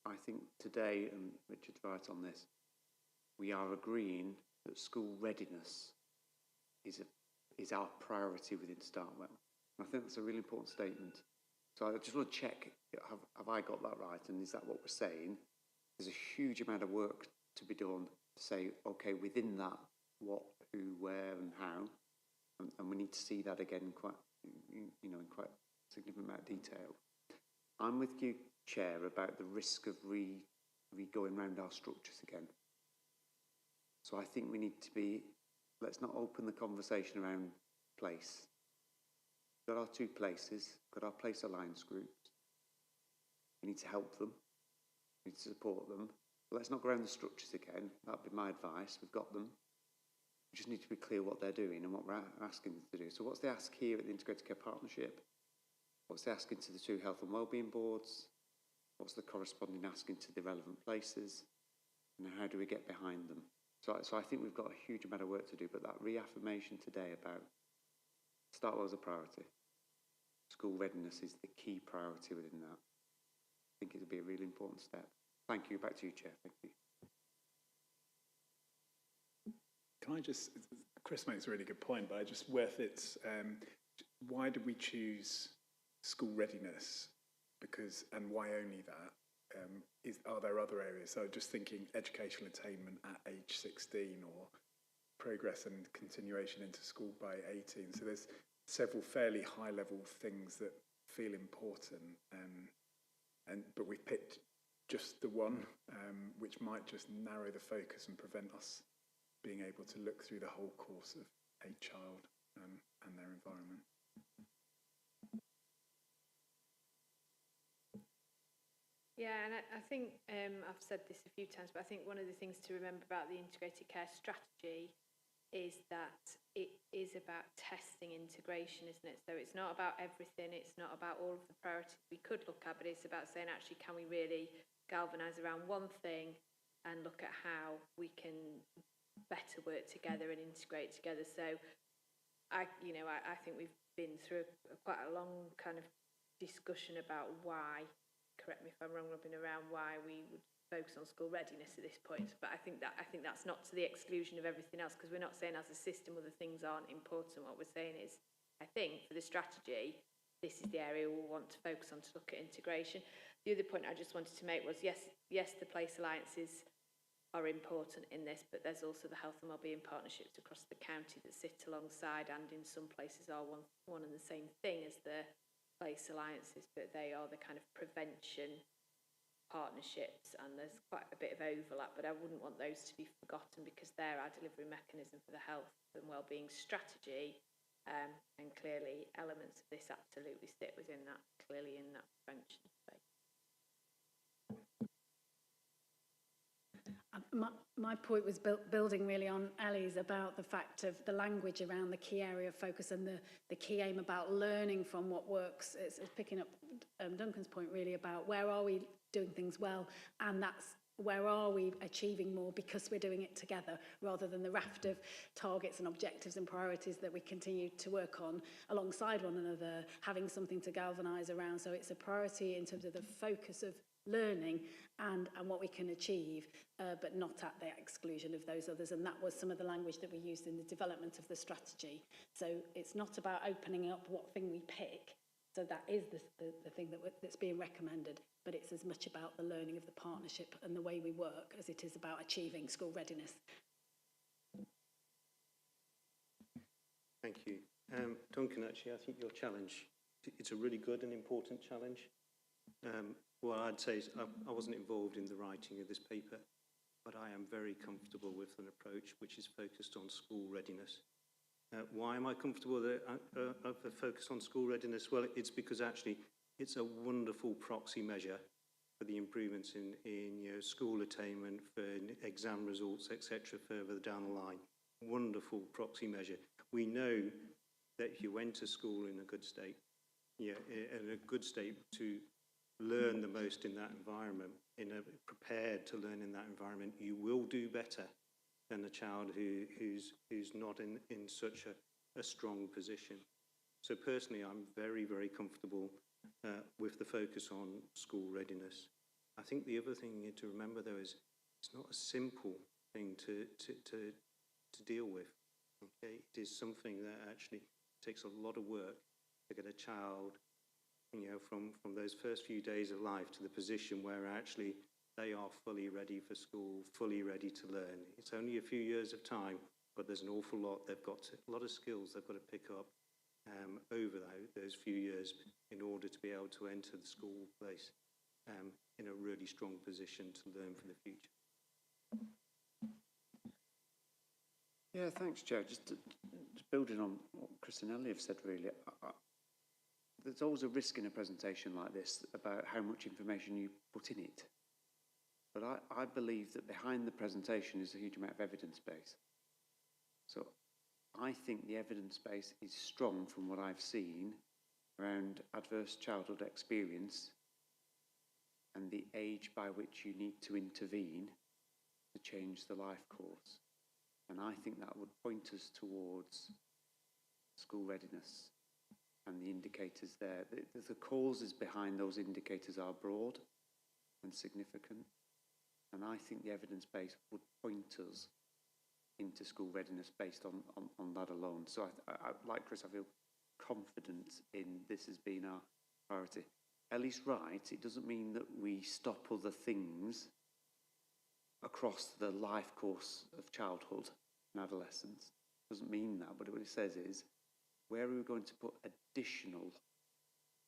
I think today, and Richard's right on this, we are agreeing that school readiness is our priority within Startwell. And I think that's a really important statement. So I just want to check, have I got that right, and is that what we're saying? There's a huge amount of work to be done to say, okay, within that, what, who, where, and how, and we need to see that again in quite a significant amount of detail. I'm with you, Chair, about the risk of going round our structures again. So I think we need to be, let's not open the conversation around place. We've got our two places, got our place alliance groups. We need to help them, we need to support them. But let's not go around the structures again. That'd be my advice. We've got them. We just need to be clear what they're doing and what we're asking them to do. So what's the ask here at the Integrated Care Partnership? What's the asking to the two health and wellbeing boards? What's the corresponding asking to the relevant places? And how do we get behind them? So I think we've got a huge amount of work to do, but that reaffirmation today about Startwell as a priority. School readiness is the key priority within that. I think it would be a really important step. Thank you. Back to you, Chair. Thank you. Can I just, Chris makes a really good point, but I just worth it. Why did we choose school readiness? Because, and why only that? Are there other areas? So just thinking educational attainment at age 16 or progress and continuation into school by 18. So there's several fairly high level things that feel important, but we've picked just the one, which might just narrow the focus and prevent us being able to look through the whole course of a child and their environment. Yeah, and I think I've said this a few times, but I think one of the things to remember about the integrated care strategy is that it is about testing integration, isn't it? So it's not about everything, it's not about all of the priorities we could look at, but it's about saying, actually, can we really galvanise around one thing and look at how we can better work together and integrate together. So I think we've been through quite a long kind of discussion about why, correct me if I'm wrong, Robin, around why we would focus on school readiness at this point, but I think that's not to the exclusion of everything else, because we're not saying as a system other things aren't important. What we're saying is, I think for the strategy, this is the area we'll want to focus on to look at integration. The other point I just wanted to make was, yes, the place alliances are important in this, but there's also the health and wellbeing partnerships across the county that sit alongside, and in some places are one and the same thing as the place alliances, but they are the kind of prevention partnerships, and there's quite a bit of overlap, but I wouldn't want those to be forgotten, because they're our delivery mechanism for the health and wellbeing strategy, and clearly elements of this absolutely sit within that, clearly in that prevention space. My point was building really on Ellie's about the fact of the language around the key area of focus and the key aim about learning from what works. It's picking up Duncan's point really about where are we doing things well, and that's where are we achieving more because we're doing it together, rather than the raft of targets and objectives and priorities that we continue to work on alongside one another, having something to galvanise around. So it's a priority in terms of the focus of learning and what we can achieve, but not at the exclusion of those others. And that was some of the language that we used in the development of the strategy. So it's not about opening up what thing we pick. So that is the thing that's being recommended, but it's as much about the learning of the partnership and the way we work as it is about achieving school readiness. Thank you. Duncan, actually, I think your challenge, it's a really good and important challenge. What I'd say is I wasn't involved in the writing of this paper, but I am very comfortable with an approach which is focused on school readiness. Why am I comfortable with a focus on school readiness? Well, it's because actually it's a wonderful proxy measure for the improvements in school attainment, for exam results, etc. further down the line. Wonderful proxy measure. We know that if you went to school in a good state, in a good state to learn the most in that environment, prepared to learn in that environment, you will do better than a child who's not in such a strong position. So personally, I'm very, very comfortable with the focus on school readiness. I think the other thing you need to remember, though, is it's not a simple thing to deal with. Okay, it is something that actually takes a lot of work to get a child, from those first few days of life to the position where actually they are fully ready for school, fully ready to learn. It's only a few years of time, but there's an awful lot a lot of skills they've got to pick up over those few years in order to be able to enter the school place in a really strong position to learn for the future. Yeah, thanks, Joe. Just building on what Chris and Ellie have said, really, there's always a risk in a presentation like this about how much information you put in it. But I believe that behind the presentation is a huge amount of evidence base. So I think the evidence base is strong from what I've seen around adverse childhood experience and the age by which you need to intervene to change the life course. And I think that would point us towards school readiness and the indicators there. The causes behind those indicators are broad and significant. And I think the evidence base would point us into school readiness based on that alone. So I like Chris, I feel confident in this as being our priority. Ellie's right, it doesn't mean that we stop other things across the life course of childhood and adolescence. It doesn't mean that, but what it says is, where are we going to put additional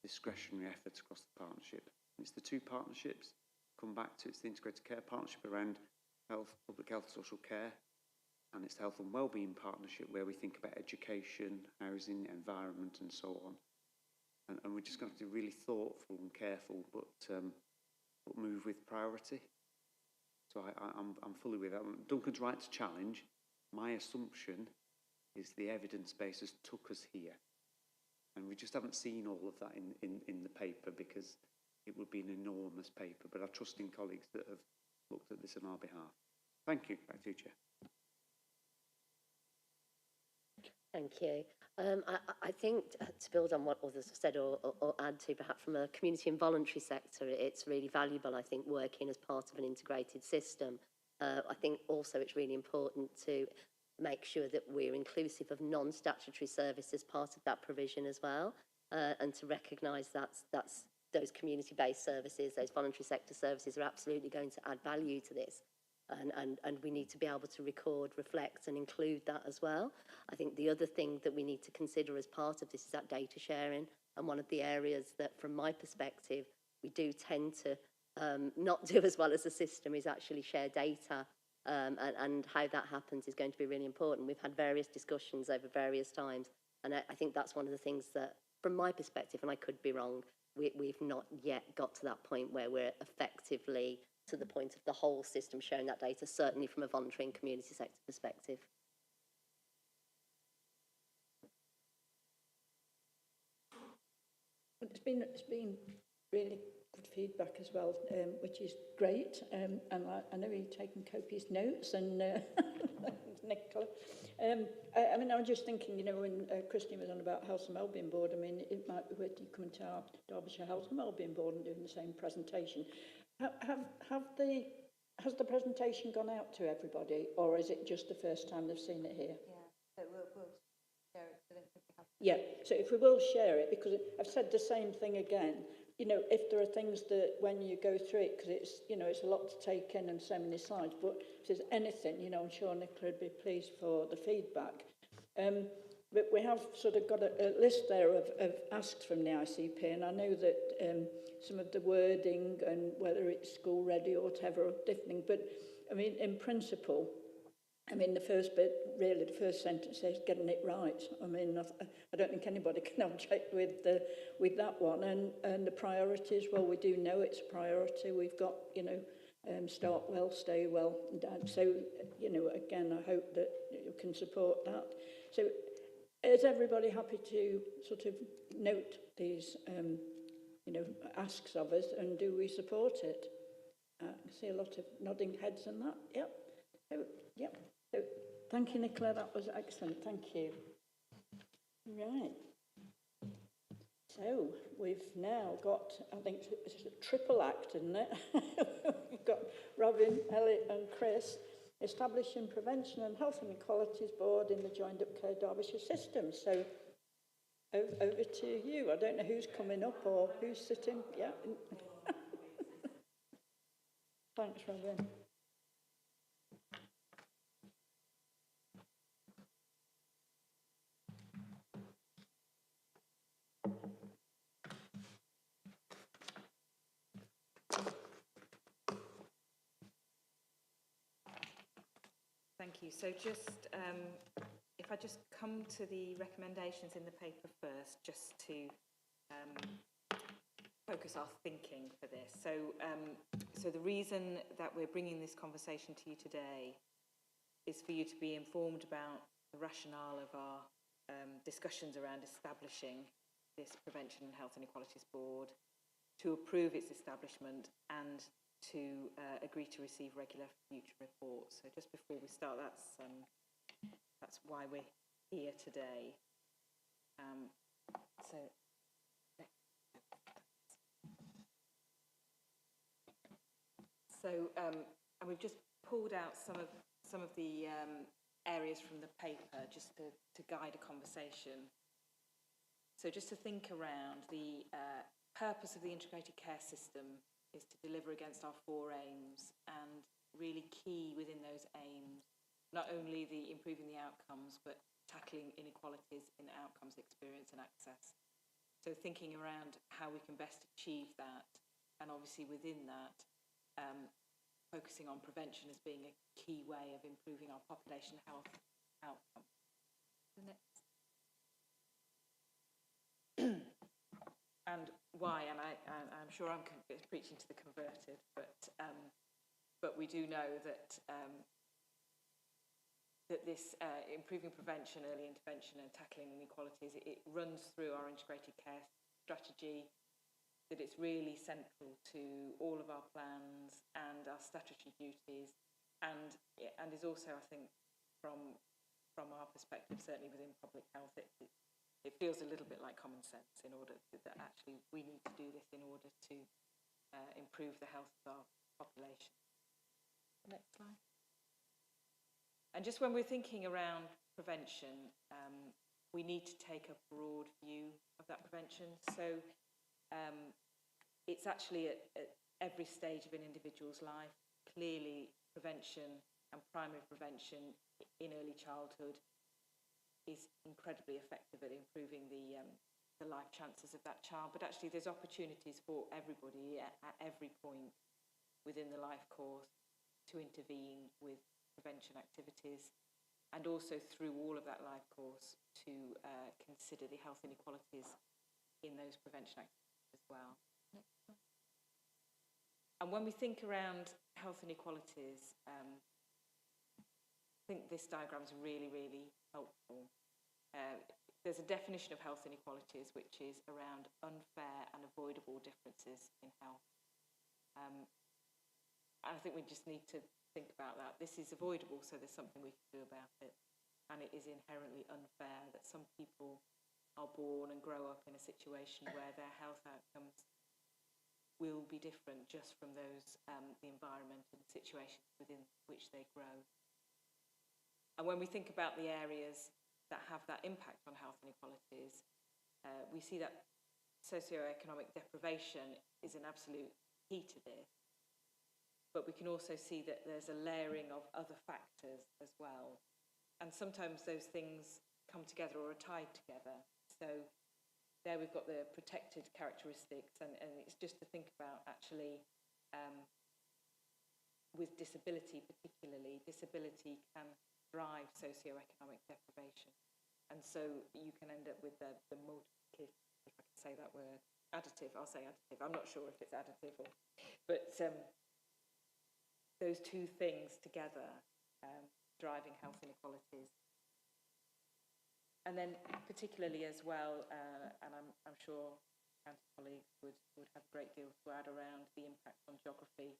discretionary efforts across the partnership? And it's the two partnerships. Come back to it's the integrated care partnership around health, public health, social care, and it's the health and wellbeing partnership where we think about education, housing, environment, and so on. And we're just going to be really thoughtful and careful, but move with priority. So I'm fully with that. Duncan's right to challenge. My assumption is the evidence base has took us here. And we just haven't seen all of that in the paper because it would be an enormous paper. But I trust in colleagues that have looked at this on our behalf. Thank you. Back to you, Chair. Thank you. I think to build on what others have said or add to perhaps from a community and voluntary sector, it's really valuable, I think, working as part of an integrated system. I think also it's really important to make sure that we're inclusive of non-statutory service as part of that provision as well, and to recognise that's those community-based services, those voluntary sector services are absolutely going to add value to this. And we need to be able to record, reflect and include that as well. I think the other thing that we need to consider as part of this is that data sharing, and one of the areas that from my perspective we do tend to not do as well as a system is actually share data, and how that happens is going to be really important. We've had various discussions over various times, and I think that's one of the things that from my perspective, and I could be wrong, we've not yet got to that point where we're effectively to the point of the whole system sharing that data, certainly from a voluntary and community sector perspective. It's been really good feedback as well, which is great. And I know you're taking copious notes, and Nicola. I mean, I was just thinking, you know, when Christine was on about Health and Wellbeing Board, I mean, it might be worth you coming to our Derbyshire Health and Wellbeing Board and doing the same presentation. Has the presentation gone out to everybody, or is it just the first time they've seen it here? Yeah, so we'll share it so that we have. Yeah, so if we will share it, because I've said the same thing again, you know, if there are things that when you go through it, because it's, you know, it's a lot to take in and so many slides, but if there's anything, you know, I'm sure Nicola would be pleased for the feedback. But we have sort of got a list there of asks from the ICP, and I know that some of the wording and whether it's school ready or whatever are different, but I mean, in principle, I mean, the first bit, really, the first sentence says getting it right. I mean, I don't think anybody can object with that one. And the priorities, well, we do know it's a priority. We've got, you know, start well, stay well, and so, you know, again, I hope that you can support that. So, is everybody happy to sort of note these, you know, asks of us, and do we support it? I see a lot of nodding heads and that. Yep. So, yep. So, thank you, Nicola. That was excellent. Thank you. Right. So, we've now got, I think it's a triple act, isn't it? We've got Robin, Elliot and Chris establishing Prevention and Health Inequalities Board in the Joined Up Care Derbyshire system. So, over to you. I don't know who's coming up or who's sitting. Yeah. Thanks, Robin. Thank you. So just, if I just come to the recommendations in the paper first, just to focus our thinking for this. So, so the reason that we're bringing this conversation to you today is for you to be informed about the rationale of our discussions around establishing this Prevention and Health Inequalities Board, to approve its establishment and to agree to receive regular future reports. So just before we start, that's why we're here today. And we've just pulled out some of the areas from the paper just to guide a conversation. So just to think around, the purpose of the integrated care system is to deliver against our 4 aims, and really key within those aims, not only the improving the outcomes, but tackling inequalities in outcomes, experience and access. So thinking around how we can best achieve that, and obviously within that, focusing on prevention as being a key way of improving our population health outcomes. The next. And why, and I'm sure I'm preaching to the converted, but we do know that that this improving prevention, early intervention and tackling inequalities, it runs through our integrated care strategy, that it's really central to all of our plans and our statutory duties, and is also, I think, from our perspective, certainly within public health, it feels a little bit like common sense in order that actually we need to do this in order to improve the health of our population. Next slide. And just when we're thinking around prevention, we need to take a broad view of that prevention. So it's actually at every stage of an individual's life. Clearly, prevention and primary prevention in early childhood is incredibly effective at improving the life chances of that child. But actually, there's opportunities for everybody at every point within the life course to intervene with prevention activities, and also through all of that life course to consider the health inequalities in those prevention activities as well. And when we think around health inequalities, I think this diagram is really, really helpful. There's a definition of health inequalities which is around unfair and avoidable differences in health. And I think we just need to think about that. This is avoidable, so there's something we can do about it. And it is inherently unfair that some people are born and grow up in a situation where their health outcomes will be different just from those, the environment and situations within which they grow. And when we think about the areas that have that impact on health inequalities, we see that socioeconomic deprivation is an absolute key to this. But we can also see that there's a layering of other factors as well. And sometimes those things come together or are tied together. So there we've got the protected characteristics, and it's just to think about actually with disability particularly, disability can drive socioeconomic deprivation. And so you can end up with the multiplicative, if I can say that word, additive, I'll say additive, I'm not sure if it's additive or, but those two things together driving health inequalities. And then particularly as well, and I'm sure county colleagues would have a great deal to add around the impact on geography.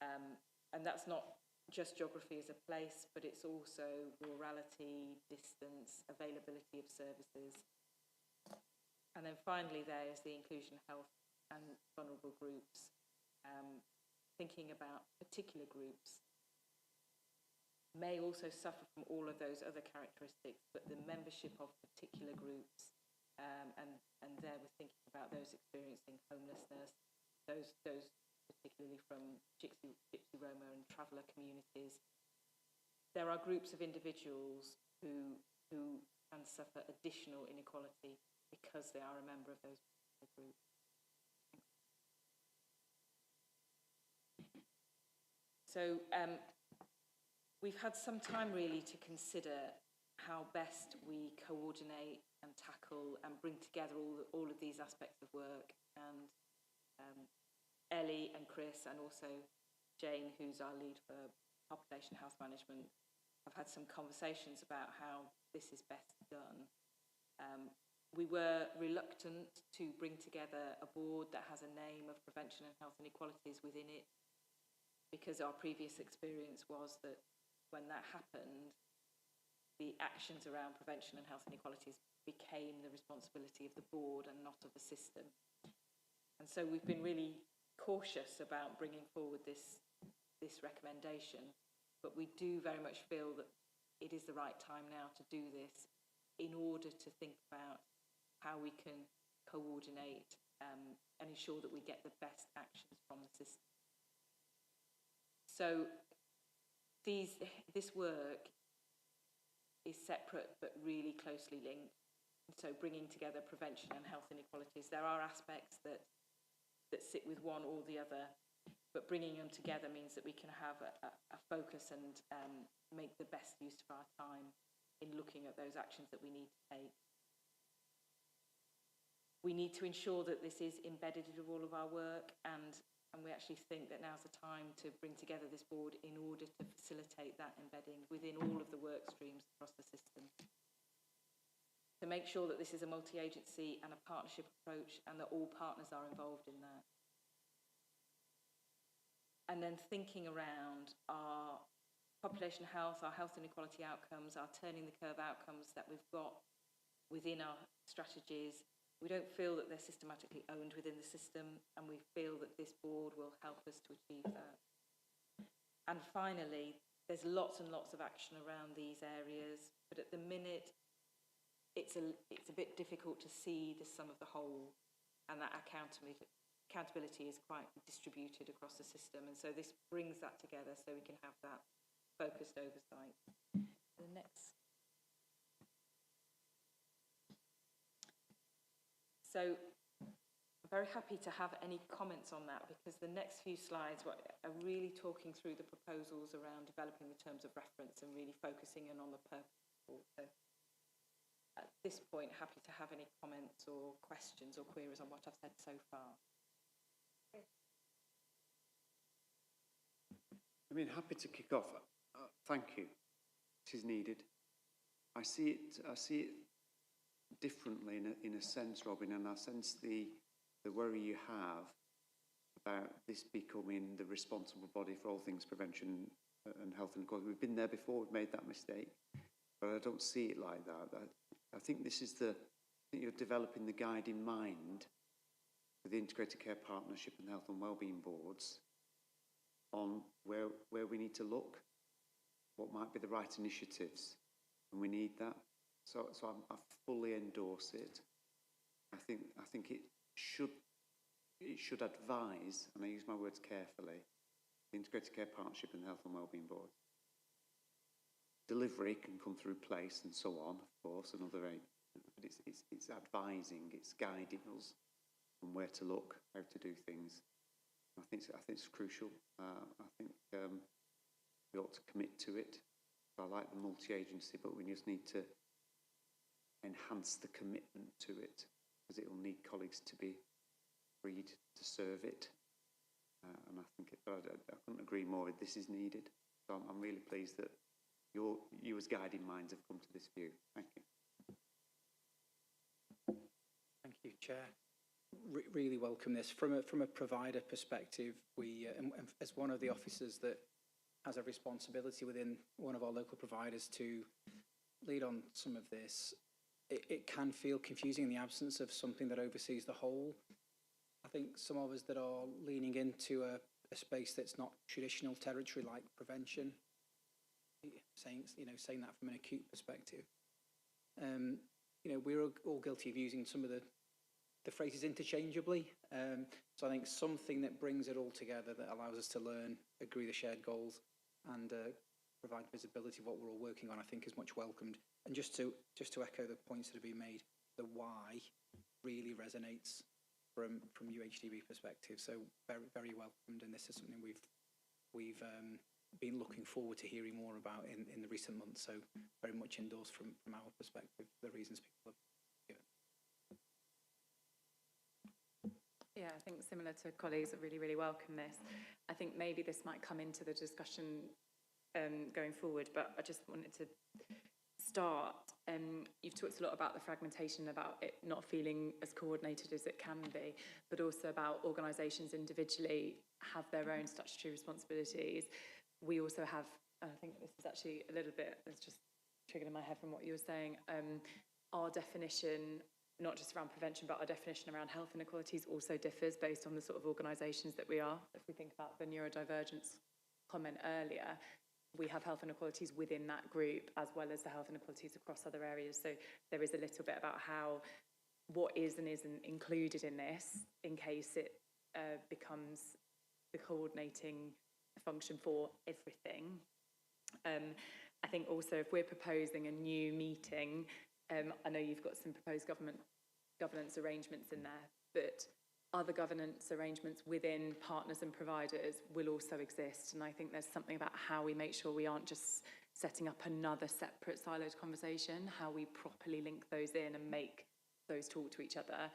And that's not just geography as a place, but it's also rurality, distance, availability of services. And then finally there is the inclusion, health and vulnerable groups. Thinking about particular groups may also suffer from all of those other characteristics, but the membership of particular groups, and there we're thinking about those experiencing homelessness, those particularly from Gypsy, Roma and traveller communities. There are groups of individuals who can suffer additional inequality because they are a member of those groups. So we've had some time really to consider how best we coordinate and tackle and bring together all of these aspects of work. And Ellie and Chris and also Jane, who's our lead for population health management, have had some conversations about how this is best done. We were reluctant to bring together a board that has a name of prevention and health inequalities within it, because our previous experience was that when that happened, the actions around prevention and health inequalities became the responsibility of the board and not of the system. And so we've been really cautious about bringing forward this recommendation, but we do very much feel that it is the right time now to do this in order to think about how we can coordinate and ensure that we get the best actions from the system. So this work is separate but really closely linked. So bringing together prevention and health inequalities, there are aspects that sit with one or the other, but bringing them together means that we can have a focus and make the best use of our time in looking at those actions that we need to take. We need to ensure that this is embedded in all of our work, and and we actually think that now's the time to bring together this board in order to facilitate that embedding within all of the work streams across the system. To make sure that this is a multi-agency and a partnership approach and that all partners are involved in that. And then thinking around our population health, our health inequality outcomes, our turning the curve outcomes that we've got within our strategies. We don't feel that they're systematically owned within the system, and we feel that this board will help us to achieve that. And finally, there's lots and lots of action around these areas, but at the minute, it's a bit difficult to see the sum of the whole, and that accountability is quite distributed across the system. And so this brings that together so we can have that focused oversight. The next. So I'm very happy to have any comments on that, because the next few slides are really talking through the proposals around developing the terms of reference and really focusing in on the purpose. So at this point, happy to have any comments or questions or queries on what I've said so far. I mean, happy to kick off. Thank you. It is needed. I see it differently in a sense, Robin, and I sense the worry you have about this becoming the responsible body for all things prevention and health and equality. We've been there before, we've made that mistake, but I don't see it like that. I think this is I think you're developing the guiding mind with the Integrated Care Partnership and Health and Wellbeing Boards on where we need to look, what might be the right initiatives, and we need that. So I fully endorse it. I think it should advise, and I use my words carefully, the Integrated Care Partnership and Health and Wellbeing Board. Delivery can come through place and so on, of course, another aid, but it's advising, it's guiding us on where to look, how to do things. I think it's crucial. I think we ought to commit to it. I like the multi-agency, but we just need to enhance the commitment to it, because it will need colleagues to be freed to serve it. And I think I couldn't agree more. This is needed. So I'm really pleased that you as guiding minds have come to this view. Thank you. Thank you, Chair. Really welcome this. From a provider perspective, we, as one of the officers that has a responsibility within one of our local providers to lead on some of this, it can feel confusing in the absence of something that oversees the whole. I think some of us that are leaning into a space that's not traditional territory like prevention, saying that from an acute perspective, we're all guilty of using some of the phrases interchangeably. So I think something that brings it all together, that allows us to learn, agree the shared goals, and provide visibility of what we're all working on, I think is much welcomed. And just to echo the points that have been made, the why really resonates from UHDB perspective. So very, very welcomed, and this is something we've been looking forward to hearing more about in the recent months. So very much endorsed from our perspective, the reasons people have given. Yeah, I think similar to colleagues that really, really welcome this. I think maybe this might come into the discussion going forward, but I just wanted to start. You've talked a lot about the fragmentation, about it not feeling as coordinated as it can be, but also about organisations individually have their own statutory responsibilities. We also have, and I think this is actually a little bit, it's just triggered in my head from what you were saying, our definition, not just around prevention, but our definition around health inequalities also differs based on the sort of organisations that we are. If we think about the neurodivergence comment earlier, we have health inequalities within that group as well as the health inequalities across other areas. So there is a little bit about what is and isn't included in this in case it becomes the coordinating function for everything. I think also if we're proposing a new meeting, I know you've got some proposed governance arrangements in there, but other governance arrangements within partners and providers will also exist. And I think there's something about how we make sure we aren't just setting up another separate siloed conversation, how we properly link those in and make those talk to each other,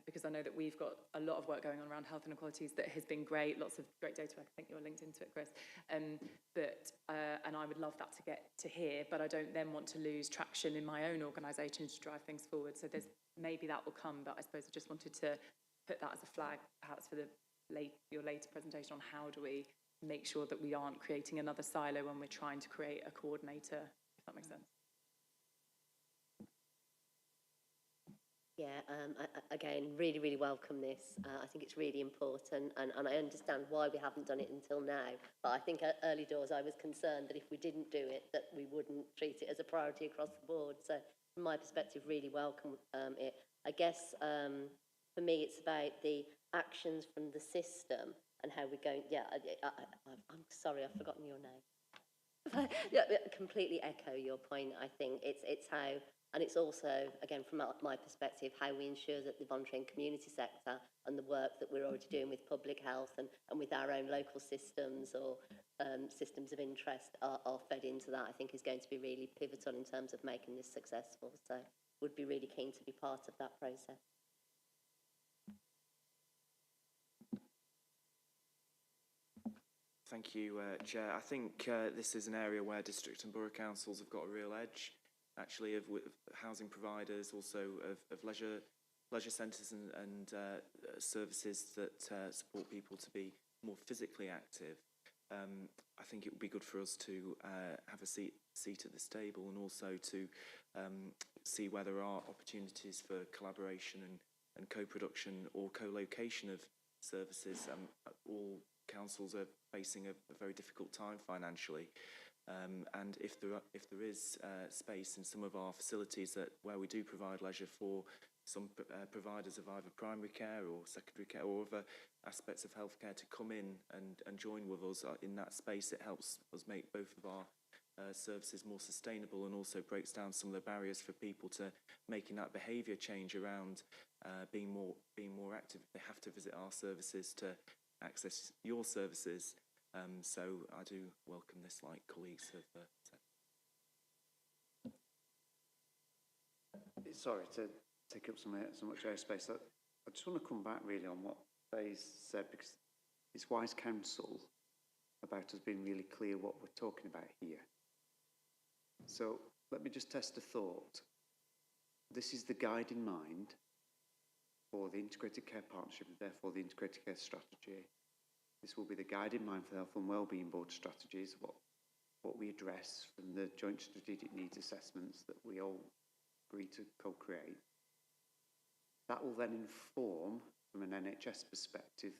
because I know that we've got a lot of work going on around health inequalities that has been great, lots of great data. I think you're linked into it, Chris. And I would love that to get to here, but I don't then want to lose traction in my own organisation to drive things forward. So there's maybe that will come, but I suppose I just wanted to put that as a flag, perhaps for your later presentation on how do we make sure that we aren't creating another silo when we're trying to create a coordinator, if that makes sense. Yeah, again, really, really welcome this. I think it's really important, and I understand why we haven't done it until now. But I think at early doors I was concerned that if we didn't do it, that we wouldn't treat it as a priority across the board. So from my perspective, really welcome it. I guess for me it's about the actions from the system and how we're going. Yeah, I'm sorry, I've forgotten your name. Yeah, completely echo your point. I think it's how. And it's also, again, from my perspective, how we ensure that the voluntary and community sector and the work that we're already doing with public health and with our own local systems or systems of interest are fed into that, I think is going to be really pivotal in terms of making this successful. So would be really keen to be part of that process. Thank you, Chair. I think this is an area where district and borough councils have got a real edge, actually, of housing providers, also of leisure centres and services that support people to be more physically active. I think it would be good for us to have a seat at this table, and also to see where there are opportunities for collaboration and co-production or co-location of services. All councils are facing a very difficult time financially. And if there is space in some of our facilities where we do provide leisure for some providers of either primary care or secondary care or other aspects of healthcare to come in and join with us in that space, it helps us make both of our services more sustainable, and also breaks down some of the barriers for people to making that behaviour change around being more active. They have to visit our services to access your services. So I do welcome this, like colleagues have said. Sorry to take up so much airspace. I just want to come back really on what Faye's said, because it's wise counsel about us being really clear what we're talking about here. So let me just test a thought. This is the guide in mind for the Integrated Care Partnership and therefore the Integrated Care Strategy. This will be the guide in mind for the Health and Wellbeing Board strategies, what we address from the Joint Strategic Needs Assessments that we all agree to co-create. That will then inform, from an NHS perspective,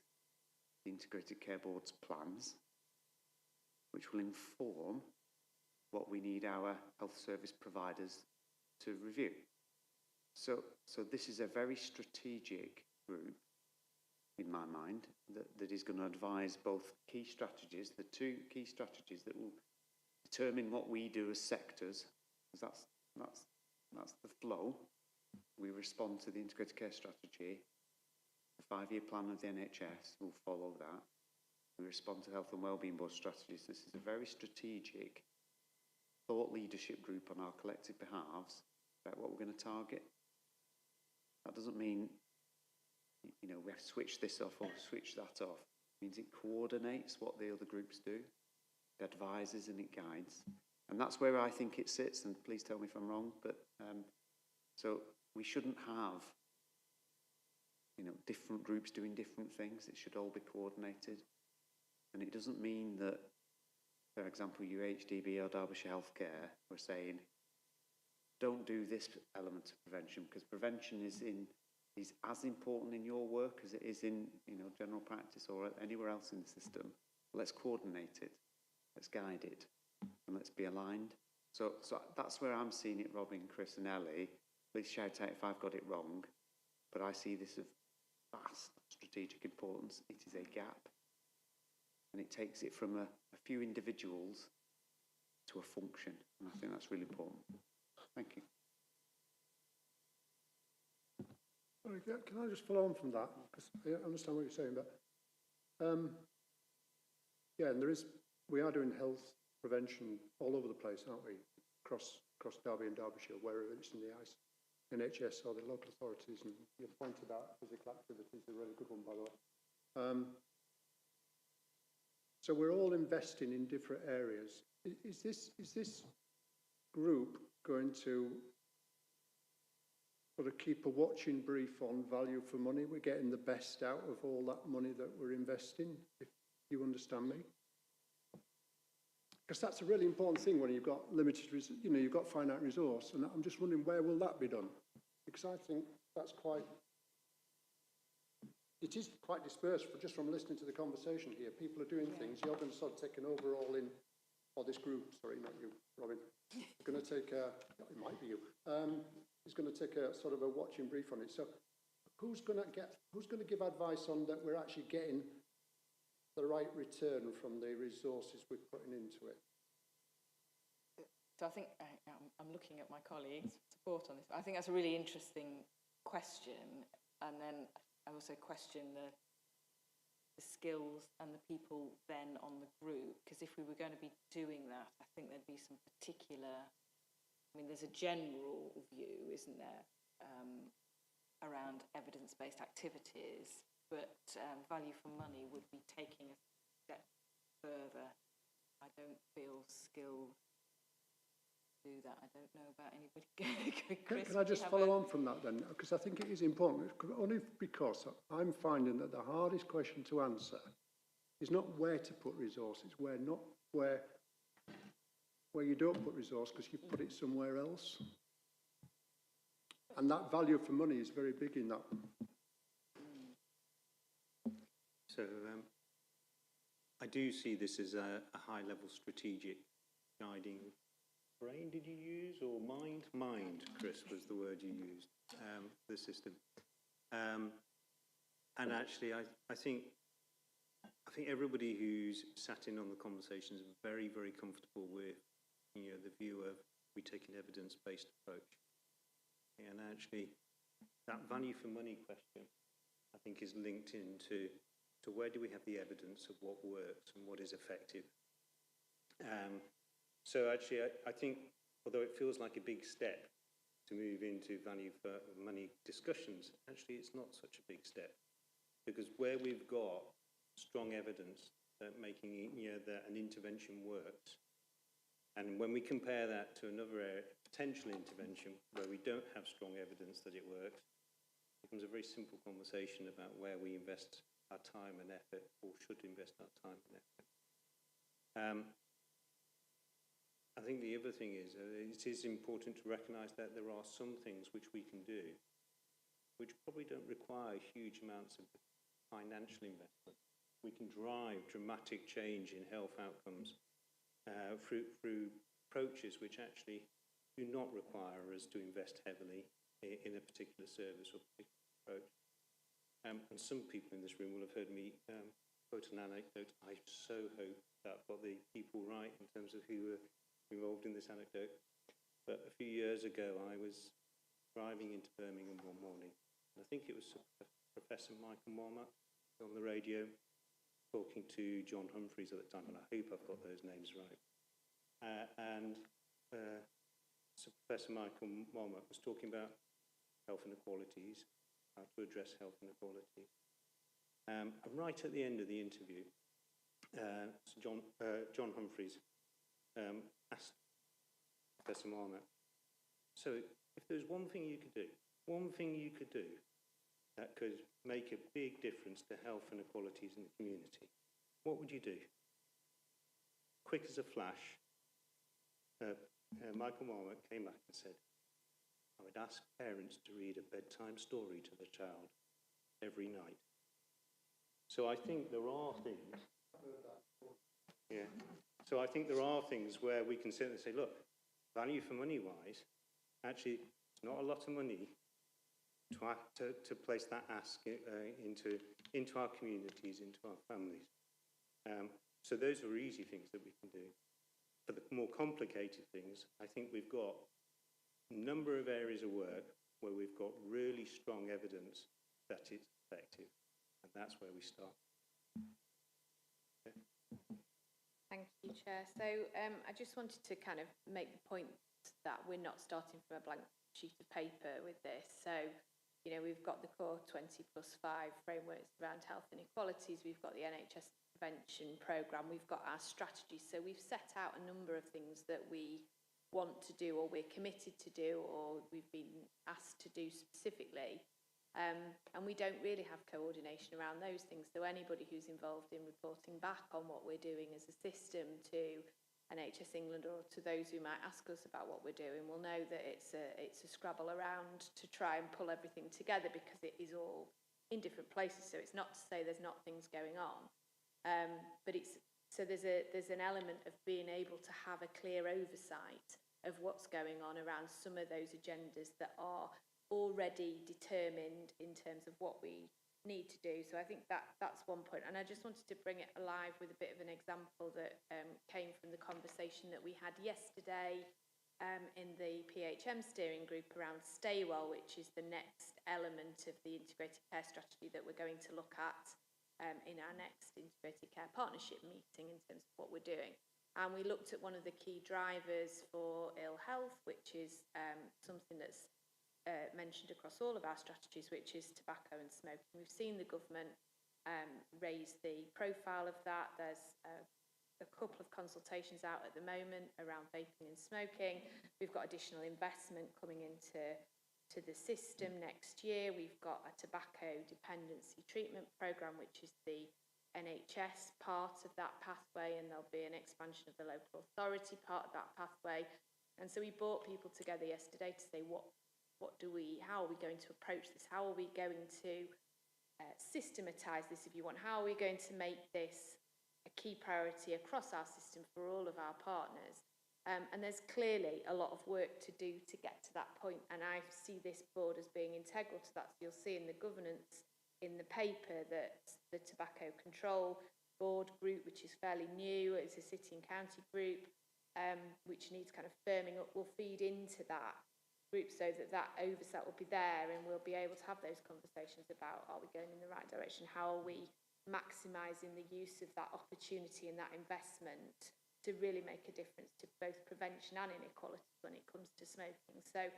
the Integrated Care Board's plans, which will inform what we need our health service providers to review. So this is a very strategic group, in my mind, that is going to advise both key strategies, the two key strategies that will determine what we do as sectors, because that's the flow. We respond to the Integrated Care Strategy. The 5-year plan of the NHS will follow that. We respond to Health and Wellbeing Board strategies. This is a very strategic thought leadership group on our collective behalves about what we're going to target. That doesn't mean, you know, we have to switch this off or switch that off. It means it coordinates what the other groups do, it advises and it guides. And that's where I think it sits, and please tell me if I'm wrong, but so we shouldn't have, you know, different groups doing different things. It should all be coordinated. And it doesn't mean that, for example, UHDB or Derbyshire Healthcare were saying, don't do this element of prevention, because prevention is as important in your work as it is in, you know, general practice or anywhere else in the system. Let's coordinate it, let's guide it, and let's be aligned. So that's where I'm seeing it, Robin, Chris and Ellie. Please shout out if I've got it wrong, but I see this of vast strategic importance. It is a gap, and it takes it from a few individuals to a function, and I think that's really important. Thank you. Sorry, can I just follow on from that? Because I understand what you're saying, but yeah, and we are doing health prevention all over the place, aren't we? Across Derby and Derbyshire, wherever it's in the NHS or the local authorities, and your point about physical activity is a really good one, by the way. So we're all investing in different areas. Is this group going to sort of keep a watching brief on value for money? We're getting the best out of all that money that we're investing, if you understand me. Because that's a really important thing when you've got limited, you've got finite resource, and I'm just wondering, where will that be done? Because I think that's it is quite dispersed just from listening to the conversation here. People are doing things. You're going to sort of take an overall in, or this group, sorry, not you, Robin, is going to take it might be you, is going to take a sort of a watching brief on it. So who's going to give advice on that we're actually getting the right return from the resources we're putting into it? So I think I'm looking at my colleagues' support on this. I think that's a really interesting question, and then I also question the skills and the people then on the group, because if we were going to be doing that, I think there'd be some particular, I mean, there's a general view, isn't there, around evidence-based activities, but value for money would be taking a step further. I don't feel skilled to do that. I don't know about anybody. Chris, can I just follow on from that then? Because I think it is important, only because I'm finding that the hardest question to answer is not where to put resources, where you don't put resource because you put it somewhere else. And that value for money is very big in that. So I do see this as a high-level strategic guiding. Brain did you use, or mind? Mind, Chris, was the word you used, the system. And actually, I think everybody who's sat in on the conversations is very, very comfortable with, the view of we take an evidence-based approach. And actually, that value for money question, I think, is linked into where do we have the evidence of what works and what is effective. So actually, I think, although it feels like a big step to move into value for money discussions, actually it's not such a big step, because where we've got strong evidence that making that an intervention works, and when we compare that to another area, potential intervention where we don't have strong evidence that it works, it becomes a very simple conversation about where we invest our time and effort, or should invest our time and effort. I think the other thing is, it is important to recognise that there are some things which we can do which probably don't require huge amounts of financial investment. We can drive dramatic change in health outcomes through approaches which actually do not require us to invest heavily in a particular service or particular approach. And some people in this room will have heard me quote an anecdote. I so hope that I've got the people right in terms of who were involved in this anecdote. But a few years ago, I was driving into Birmingham one morning, and I think it was Professor Michael Marmot on the radio talking to John Humphreys at the time, and I hope I've got those names right. So Professor Michael Marmot was talking about health inequalities, how to address health inequalities. And right at the end of the interview, John Humphreys asked Professor Marmot, so if there's one thing you could do that could make a big difference to health inequalities in the community, what would you do? Quick as a flash, Michael Marmot came back and said, I would ask parents to read a bedtime story to their child every night. So I think there are things. Yeah. So I think there are things where we can sit and say, look, value for money wise, actually, it's not a lot of money to place that ask into our communities, into our families. So those are easy things that we can do. For the more complicated things, I think we've got a number of areas of work where we've got really strong evidence that it's effective, and that's where we start. Okay. Thank you, Chair. So I just wanted to kind of make the point that we're not starting from a blank sheet of paper with this. So, you know, we've got the core 20+5 frameworks around health inequalities, we've got the NHS prevention programme, we've got our strategy. So we've set out a number of things that we want to do, or we're committed to do, or we've been asked to do specifically. And we don't really have coordination around those things. So anybody who's involved in reporting back on what we're doing as a system to NHS England, or to those who might ask us about what we're doing, will know that it's a scrabble around to try and pull everything together, because it is all in different places. So it's not to say there's not things going on, but there's an element of being able to have a clear oversight of what's going on around some of those agendas that are already determined in terms of what we need to do. So I think that's one point. And I just wanted to bring it alive with a bit of an example that came from the conversation that we had yesterday in the PHM steering group around Stay Well, which is the next element of the integrated care strategy that we're going to look at in our next integrated care partnership meeting in terms of what we're doing. And we looked at one of the key drivers for ill health, which is something that's mentioned across all of our strategies, which is tobacco and smoking. We've seen the government raise the profile of that. There's a couple of consultations out at the moment around vaping and smoking. We've got additional investment coming into the system next year. We've got a tobacco dependency treatment programme, which is the NHS part of that pathway, and there'll be an expansion of the local authority part of that pathway. And so we brought people together yesterday to say, how are we going to approach this? How are we going to systematise this, if you want? How are we going to make this a key priority across our system for all of our partners? And there's clearly a lot of work to do to get to that point. And I see this board as being integral to that. So you'll see in the governance in the paper that the Tobacco Control Board group, which is fairly new, it's a city and county group, which needs kind of firming up, will feed into that group so that oversight will be there, and we'll be able to have those conversations about, are we going in the right direction? How are we maximising the use of that opportunity and that investment to really make a difference to both prevention and inequalities when it comes to smoking? So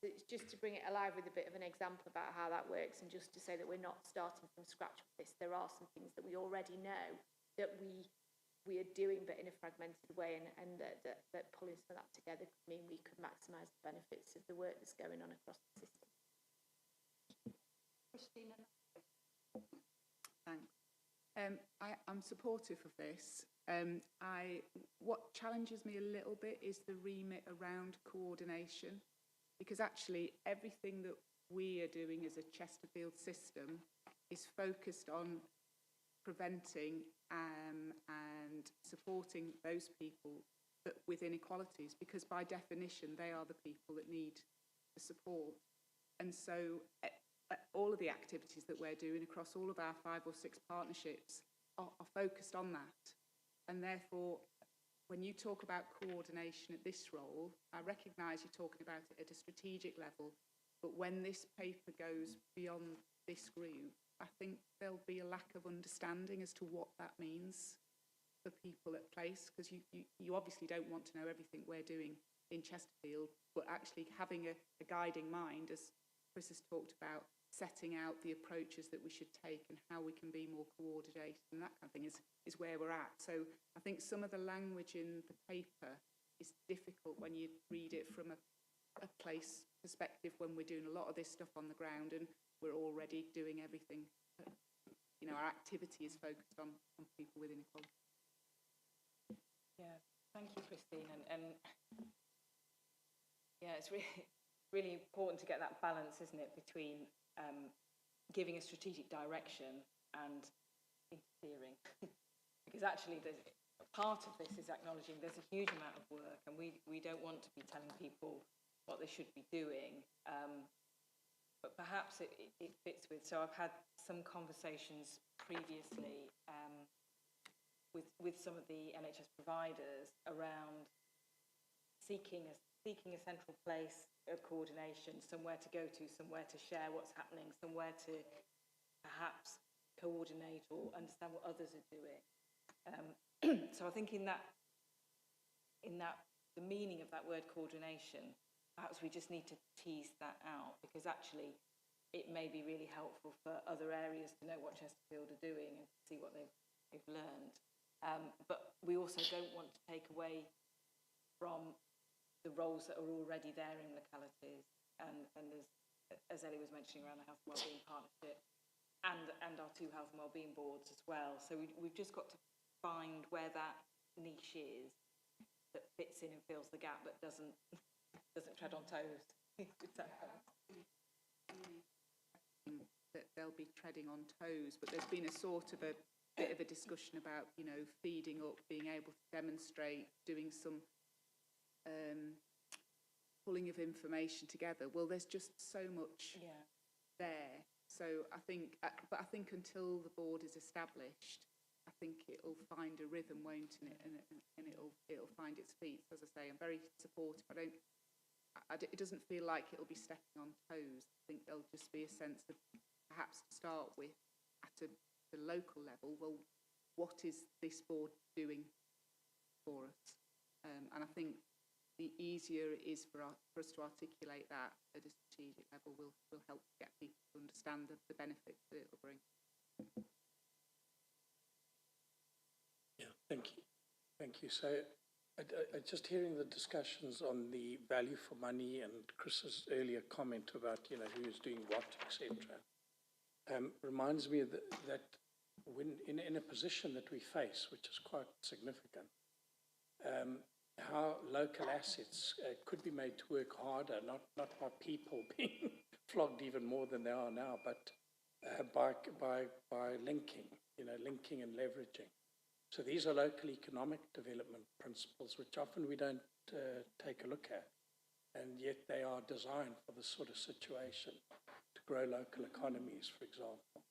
it's just to bring it alive with a bit of an example about how that works, and just to say that we're not starting from scratch with this. There are some things that we already know that we are doing, but in a fragmented way, and that pulling some of that together could mean we could maximise the benefits of the work that's going on across the system. Christina. Thanks. I'm supportive of this. What challenges me a little bit is the remit around coordination, because actually everything that we are doing as a Chesterfield system is focused on preventing and supporting those people with inequalities, because by definition they are the people that need the support. And so all of the activities that we're doing across all of our 5 or 6 partnerships are focused on that. And therefore, when you talk about coordination at this role, I recognise you're talking about it at a strategic level, but when this paper goes beyond this group, I think there'll be a lack of understanding as to what that means for people at place, because you obviously don't want to know everything we're doing in Chesterfield, but actually having a guiding mind, as Chris has talked about, setting out the approaches that we should take and how we can be more coordinated and that kind of thing is where we're at. So I think some of the language in the paper is difficult when you read it from a place perspective, when we're doing a lot of this stuff on the ground and we're already doing everything. You know, our activity is focused on people with inequality. Yeah, thank you, Christine. And yeah, it's really important to get that balance, isn't it, between giving a strategic direction and interfering. Because actually, part of this is acknowledging there's a huge amount of work, and we don't want to be telling people what they should be doing. But perhaps it fits with. So I've had some conversations previously with some of the NHS providers around seeking a central place of coordination, somewhere to go to, somewhere to share what's happening, somewhere to perhaps coordinate or understand what others are doing. So I think in that the meaning of that word coordination, perhaps we just need to tease that out, because actually it may be really helpful for other areas to know what Chesterfield are doing and see what they've learned. But we also don't want to take away from the roles that are already there in localities, and as Ellie was mentioning around the Health and Wellbeing Partnership and our 2 health and wellbeing boards as well. So we've just got to find where that niche is that fits in and fills the gap, but doesn't tread on toes. That they'll be treading on toes, but there's been a sort of a bit of a discussion about, you know, feeding up, being able to demonstrate, doing some pulling of information together. Well, there's just so much there. So I think until the board is established, I think it'll find a rhythm, won't it? And it'll find its feet. So as I say, I'm very supportive. It doesn't feel like it'll be stepping on toes. I think there'll just be a sense of, perhaps to start with, at the local level, well, what is this board doing for us? And I think the easier it is for us to articulate that at a strategic level will help get people to understand the benefits that it will bring. Yeah, thank you. Thank you. So just hearing the discussions on the value for money and Chris's earlier comment about, you know, who's doing what, etc., reminds me that when in a position that we face, which is quite significant, how local assets could be made to work harder, not by people being flogged even more than they are now, but by linking, you know, linking and leveraging. So these are local economic development principles, which often we don't take a look at, and yet they are designed for this sort of situation to grow local economies, for example.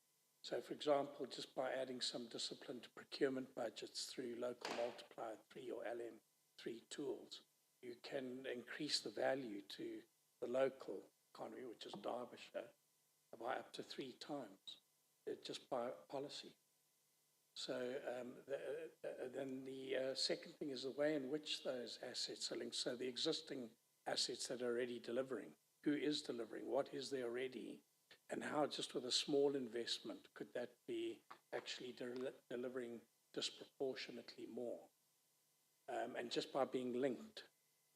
So, for example, just by adding some discipline to procurement budgets through local multiplier 3 or LM3 tools, you can increase the value to the local economy, which is Derbyshire, by up to 3 times, just by policy. So then the second thing is the way in which those assets are linked. So the existing assets that are already delivering, who is delivering, what is there already, and how just with a small investment could that be actually delivering disproportionately more. And just by being linked,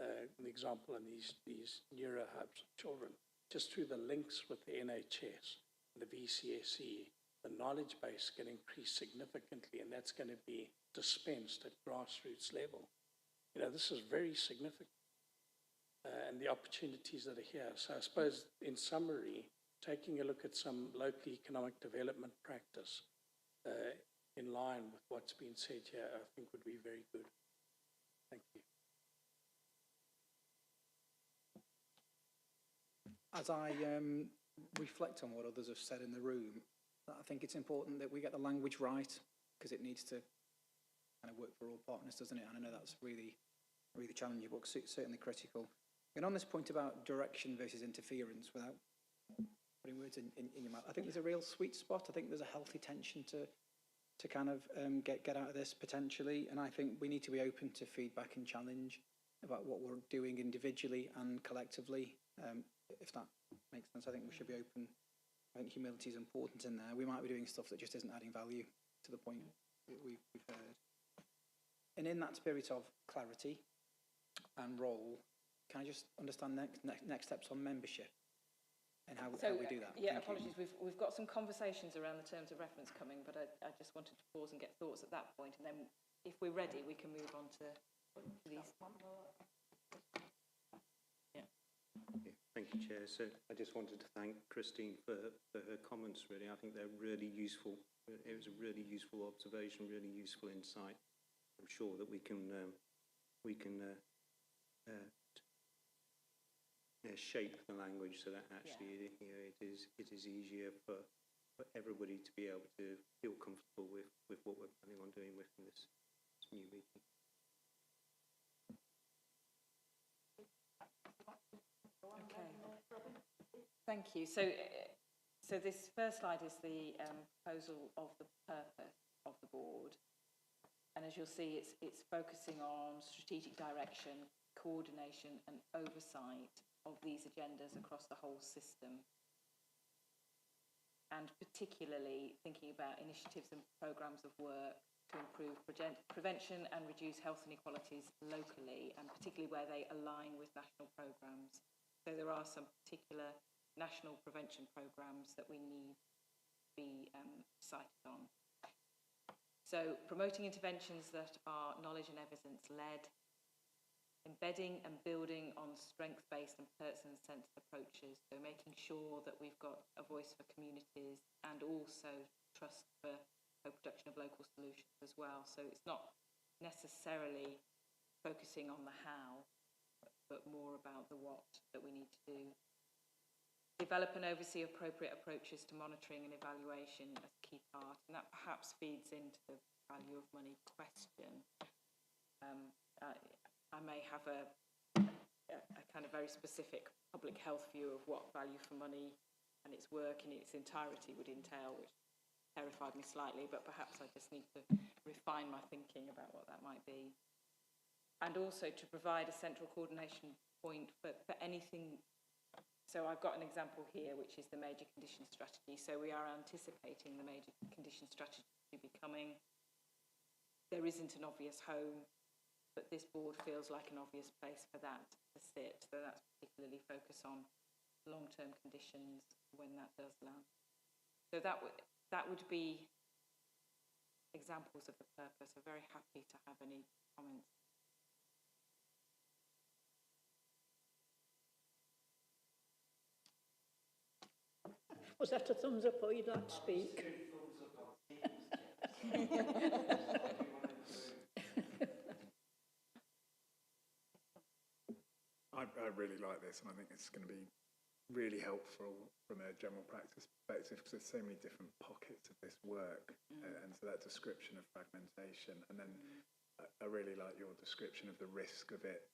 an example in these neuro hubs of children, just through the links with the NHS, the VCSE, the knowledge base can increase significantly, and that's going to be dispensed at grassroots level. You know, this is very significant, and the opportunities that are here. So I suppose, in summary, taking a look at some local economic development practice in line with what's been said here, I think would be very good. Thank you. As I reflect on what others have said in the room, I think it's important that we get the language right, because it needs to kind of work for all partners, doesn't it? And I know that's really, really challenging, but certainly critical. And on this point about direction versus interference, without putting words in your mouth, I think there's a real sweet spot. I think there's a healthy tension to kind of get out of this potentially. And I think we need to be open to feedback and challenge about what we're doing individually and collectively. If that makes sense, I think we should be open. I think humility is important in there. We might be doing stuff that just isn't adding value to the point that we've heard. And in that spirit of clarity and role, can I just understand next steps on membership and how we do that? Yeah, apologies. We've got some conversations around the terms of reference coming, but I just wanted to pause and get thoughts at that point, and then if we're ready, we can move on to these. Thank you, Chair. So I just wanted to thank Christine for her comments, really. I think they're really useful. It was a really useful observation, really useful insight. I'm sure that we can shape the language so that actually it is easier for everybody to be able to feel comfortable with what we're planning on doing within this new meeting. Thank you. So this first slide is the proposal of the purpose of the board, and as you'll see, it's focusing on strategic direction, coordination, and oversight of these agendas across the whole system. And particularly thinking about initiatives and programmes of work to improve prevention and reduce health inequalities locally, and particularly where they align with national programmes. So there are some particular national prevention programmes that we need to be cited on. So promoting interventions that are knowledge and evidence led, embedding and building on strength-based and person-centred approaches, so making sure that we've got a voice for communities and also trust for co-production of local solutions as well. So it's not necessarily focusing on the how, but more about the what that we need to do. Develop and oversee appropriate approaches to monitoring and evaluation as a key part, and that perhaps feeds into the value of money question. I may have a kind of very specific public health view of what value for money and its work in its entirety would entail, which terrified me slightly, but perhaps I just need to refine my thinking about what that might be. And also to provide a central coordination point for anything. So I've got an example here, which is the major condition strategy. So we are anticipating the major condition strategy to be coming. There isn't an obvious home, but this board feels like an obvious place for that to sit. So that's particularly focus on long-term conditions when that does land. So that would be examples of the purpose. I'm very happy to have any comments. Was that a thumbs up or you'd like to speak? I really like this, and I think it's going to be really helpful from a general practice perspective, because there's so many different pockets of this work, and so that description of fragmentation, and then I really like your description of the risk of it,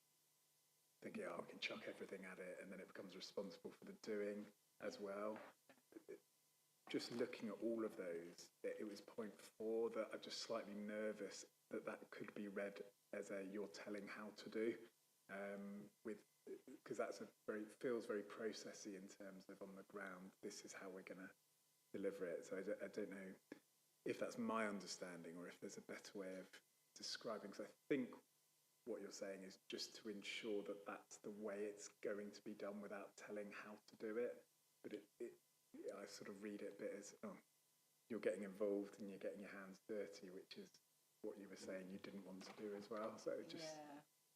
thinking, oh, we can chuck everything at it, and then it becomes responsible for the doing as well. Just looking at all of those, it was point 4 that I'm just slightly nervous that could be read as a you're telling how to do, because that's feels very processy in terms of on the ground. This is how we're going to deliver it. So I don't know if that's my understanding or if there's a better way of describing. Because I think what you're saying is just to ensure that that's the way it's going to be done without telling how to do it. But I sort of read it a bit as, oh, you're getting involved and you're getting your hands dirty, which is what you were saying you didn't want to do as well. So just,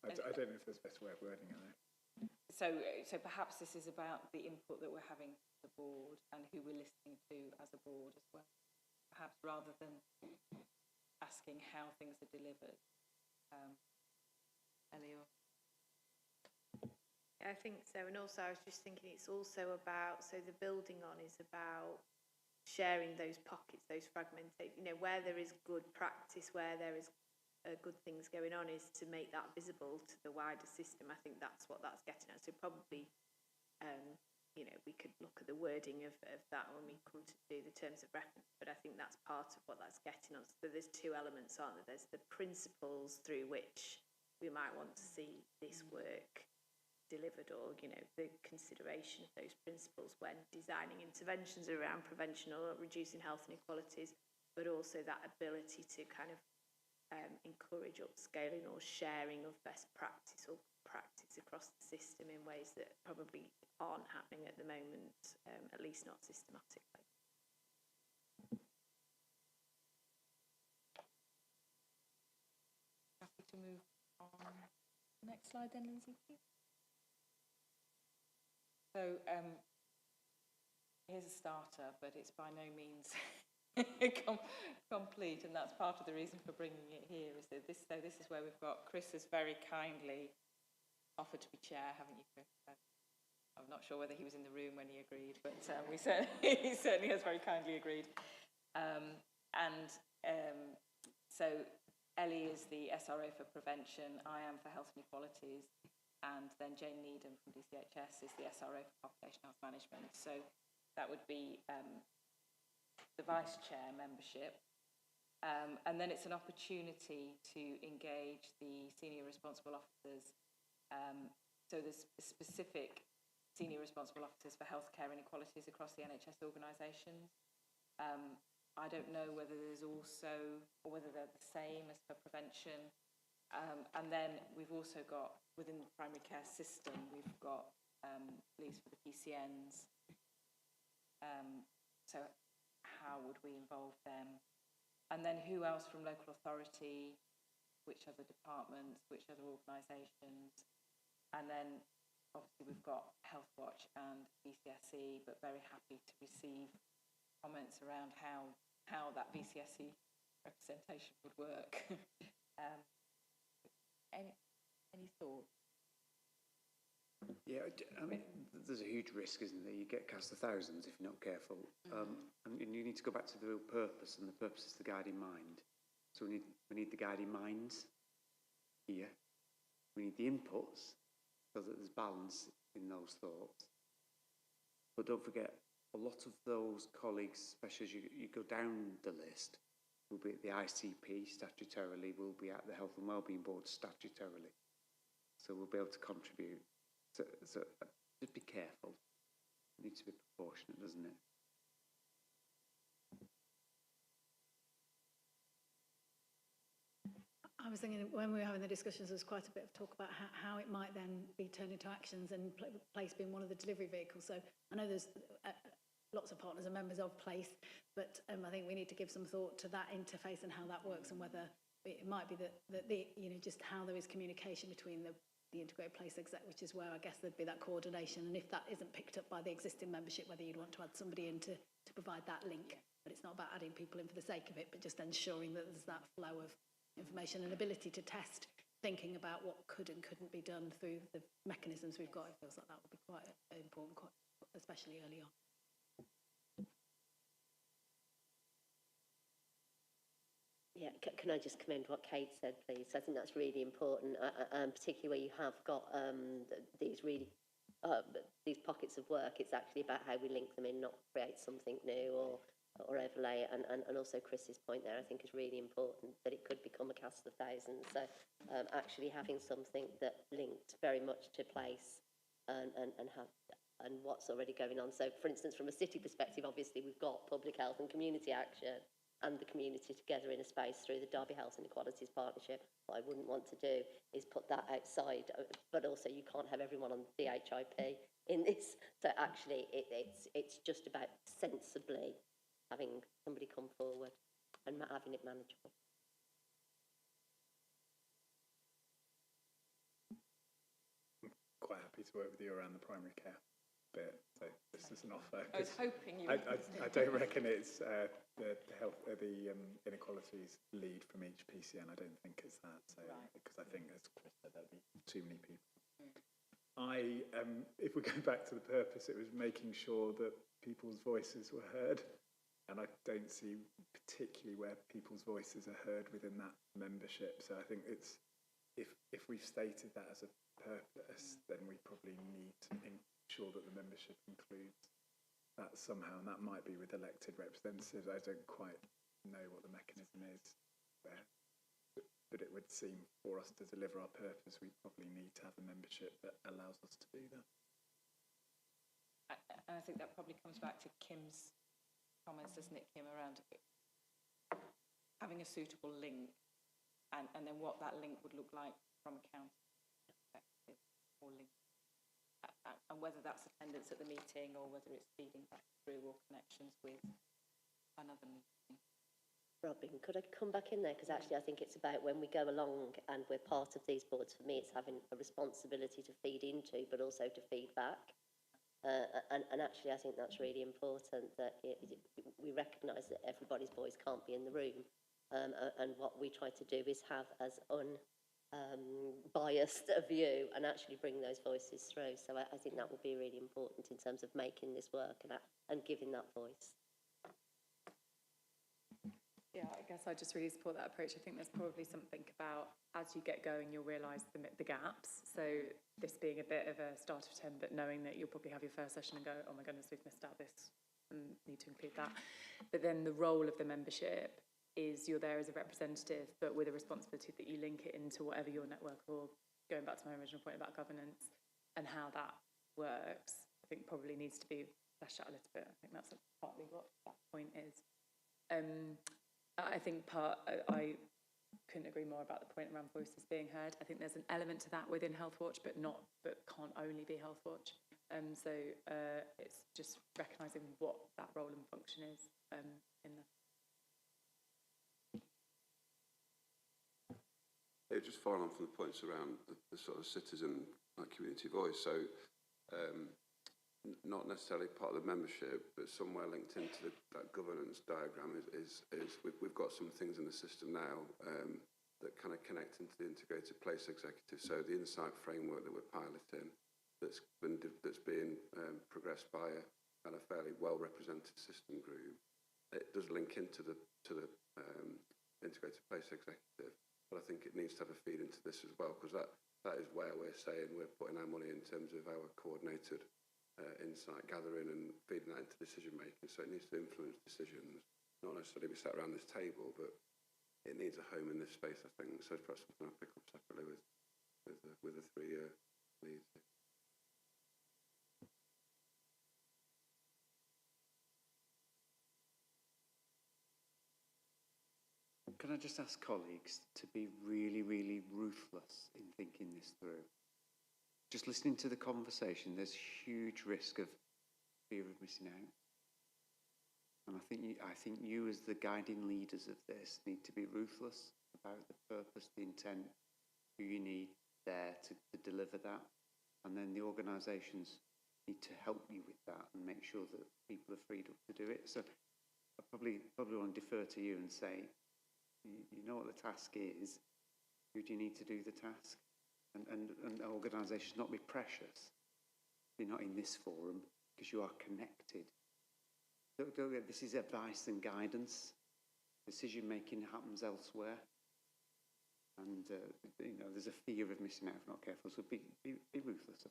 I don't know if there's a better way of wording it there. So perhaps this is about the input that we're having to the board and who we're listening to as a board as well. Perhaps rather than asking how things are delivered. Ellie? I think so, and also I was just thinking it's also about, so the building on is about sharing those pockets, those fragmented, where there is good practice, where there is good things going on, is to make that visible to the wider system. I think that's what that's getting at. So probably, we could look at the wording of that when we come to do the terms of reference, but I think that's part of what that's getting at. So there's 2 elements, aren't there? There's the principles through which we might want to see this work delivered, or the consideration of those principles when designing interventions around prevention or reducing health inequalities, but also that ability to kind of encourage upscaling or sharing of best practice or practice across the system in ways that probably aren't happening at the moment, at least not systematically. Happy to move on. Next slide then, Lindsay, please. So here's a starter, but it's by no means complete, and that's part of the reason for bringing it here. Is that this is where we've got Chris has very kindly offered to be chair, haven't you, Chris? I'm not sure whether he was in the room when he agreed, but he certainly has very kindly agreed. So Ellie is the SRO for prevention. I am for health inequalities. And then Jane Needham from DCHS is the SRO for population health management. So that would be the vice chair membership. And then it's an opportunity to engage the senior responsible officers. So there's specific senior responsible officers for healthcare inequalities across the NHS organisations. I don't know whether there's also, or whether they're the same as for prevention. And then we've also got, within the primary care system, we've got leads for the PCNs. So how would we involve them? And then who else from local authority, which other departments, which other organisations? And then obviously we've got Healthwatch and VCSE, but very happy to receive comments around how that VCSE representation would work. Any thoughts? Yeah, I mean, there's a huge risk, isn't there? You get cast of thousands if you're not careful. And you need to go back to the real purpose, and the purpose is the guiding mind. So we need the guiding minds here. We need the inputs so that there's balance in those thoughts. But don't forget, a lot of those colleagues, especially as you go down the list, will be at the ICP statutorily, will be at the Health and Wellbeing Board statutorily. So we'll be able to contribute. So just be careful. It needs to be proportionate, doesn't it? I was thinking when we were having the discussions, there was quite a bit of talk about how it might then be turned into actions, and PLACE being one of the delivery vehicles. So I know there's lots of partners and members of PLACE, but I think we need to give some thought to that interface and how that works, and whether it might be that just how there is communication between the integrated PLACE exec, which is where I guess there'd be that coordination, and if that isn't picked up by the existing membership, whether you'd want to add somebody in to provide that link. But it's not about adding people in for the sake of it, but just ensuring that there's that flow of information and ability to test, thinking about what could and couldn't be done through the mechanisms we've got. It feels like that would be quite important, especially early on. Yeah, can I just commend what Kate said, please? I think that's really important, particularly where you have got these pockets of work. It's actually about how we link them in, not create something new or overlay it. And also Chris's point there, I think, is really important, that it could become a cast of thousands. So actually having something that linked very much to PLACE and what's already going on. So, for instance, from a city perspective, obviously we've got public health and community action and the community together in a space through the Derby Health Inequalities Partnership. What I wouldn't want to do is put that outside, but also you can't have everyone on DHIP in this. So actually it's just about sensibly having somebody come forward and having it manageable. I'm quite happy to work with you around the primary care bit. So this is an offer. I was hoping you. I don't reckon it's the inequalities lead from each PCN. I don't think it's that. So because I think, as Chris said, there'd be too many people. If we go back to the purpose, it was making sure that people's voices were heard. And I don't see particularly where people's voices are heard within that membership. So I think it's, if we've stated that as a purpose, then we probably need to ensure that the membership includes that somehow, and that might be with elected representatives. I don't quite know what the mechanism is there, but it would seem for us to deliver our purpose, we probably need to have a membership that allows us to do that. And I think that probably comes back to Kim's comments, doesn't it, Kim, around having a suitable link, and then what that link would look like from a county perspective, or link, and whether that's attendance at the meeting or whether it's feeding back through or connections with another meeting. Robin, could I come back in there? Because actually I think it's about when we go along and we're part of these boards, for me it's having a responsibility to feed into, but also to feed back. And actually I think that's really important, that we recognise that everybody's voice can't be in the room, and what we try to do is have as unbiased a view and actually bring those voices through. So I think that will be really important in terms of making this work and giving that voice. Yeah, I guess I just really support that approach. I think there's probably something about, as you get going, you'll realise the gaps. So this being a bit of a start of 10, but knowing that you'll probably have your first session and go, oh my goodness, we've missed out this and need to include that. But then the role of the membership is you're there as a representative, but with a responsibility that you link it into whatever your network, or going back to my original point about governance and how that works, I think probably needs to be fleshed out a little bit. I think that's partly what that point is. I think I couldn't agree more about the point around voices being heard. I think there's an element to that within Healthwatch, but can't only be Healthwatch. So it's just recognising what that role and function is in the. Just following on from the points around the sort of citizen community voice. So not necessarily part of the membership, but somewhere linked into that governance diagram is we've got some things in the system now that kind of connect into the integrated place executive. So the insight framework that we're piloting, that's being progressed by a fairly well represented system group. It does link into the integrated place executive, but I think it needs to have a feed into this as well, because that is where we're saying we're putting our money in terms of our coordinated insight gathering and feeding that into decision making. So it needs to influence decisions, not necessarily be sat around this table, but it needs a home in this space, I think. So it's perhaps something I'll pick up separately with the three leads. Can I just ask colleagues to be really, really ruthless in thinking this through? Just listening to the conversation, there's huge risk of fear of missing out. And I think you as the guiding leaders of this need to be ruthless about the purpose, the intent, who you need there to deliver that. And then the organisations need to help you with that and make sure that people are freed up to do it. So I probably want to defer to you and say, you know what the task is, who do you need to do the task? And organisations not be precious. You're not in this forum because you are connected. This is advice and guidance. Decision making happens elsewhere. And there's a fear of missing out if not careful. So be ruthless.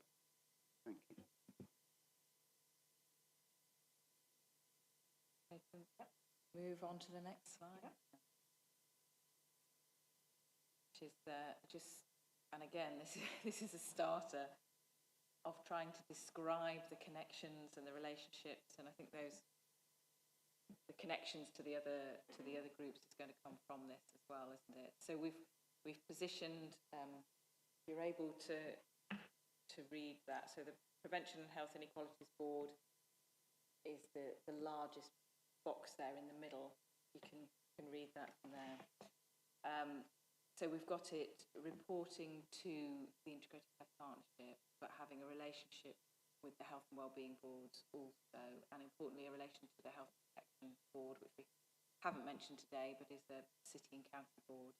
Thank you. Move on to the next slide. Which is and again, this is a starter of trying to describe the connections and the relationships, and I think the connections to the other groups is going to come from this as well, isn't it? So we've positioned. You're able to read that. So the Prevention and Health Inequalities Board is the largest box there in the middle. You can read that from there. So we've got it reporting to the Integrated Care Partnership, but having a relationship with the Health and Wellbeing Boards also, and importantly a relation to the Health Protection Board, which we haven't mentioned today, but is a city and county board.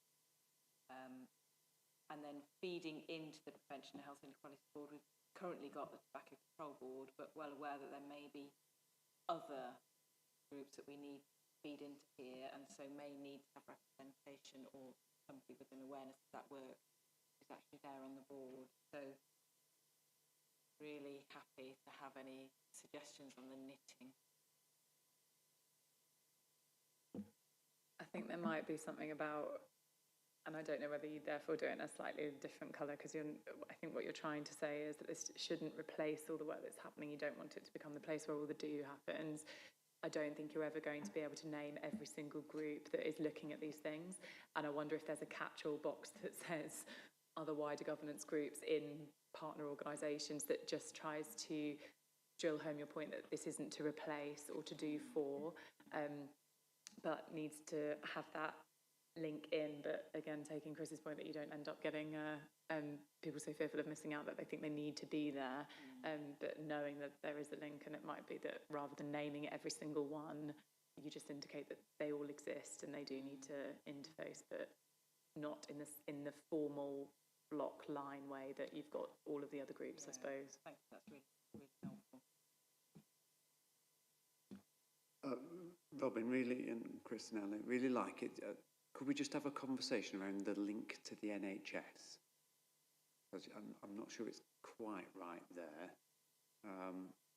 And then feeding into the Prevention and Health Inequalities Board, we've currently got the Tobacco Control Board, but well aware that there may be other groups that we need to feed into here, and so may need to have representation or somebody with an awareness of that work is actually there on the board. So really happy to have any suggestions on the knitting. I think there might be something about, and I don't know whether you therefore do it in a slightly different colour, because I think what you're trying to say is that this shouldn't replace all the work that's happening. You don't want it to become the place where all the do happens. I don't think you're ever going to be able to name every single group that is looking at these things. And I wonder if there's a catch-all box that says other wider governance groups in partner organisations that just tries to drill home your point that this isn't to replace or to do for, but needs to have that link in. But again, taking Chris's point that you don't end up getting people so fearful of missing out that they think they need to be there, but knowing that there is a link, and it might be that rather than naming every single one, you just indicate that they all exist and they do need to interface, but not in the formal block line way that you've got all of the other groups, I suppose. Thank you, that's really, really helpful. Robin, really, and Chris and Ellen, really like it. Could we just have a conversation around the link to the NHS? Because I'm not sure it's quite right there.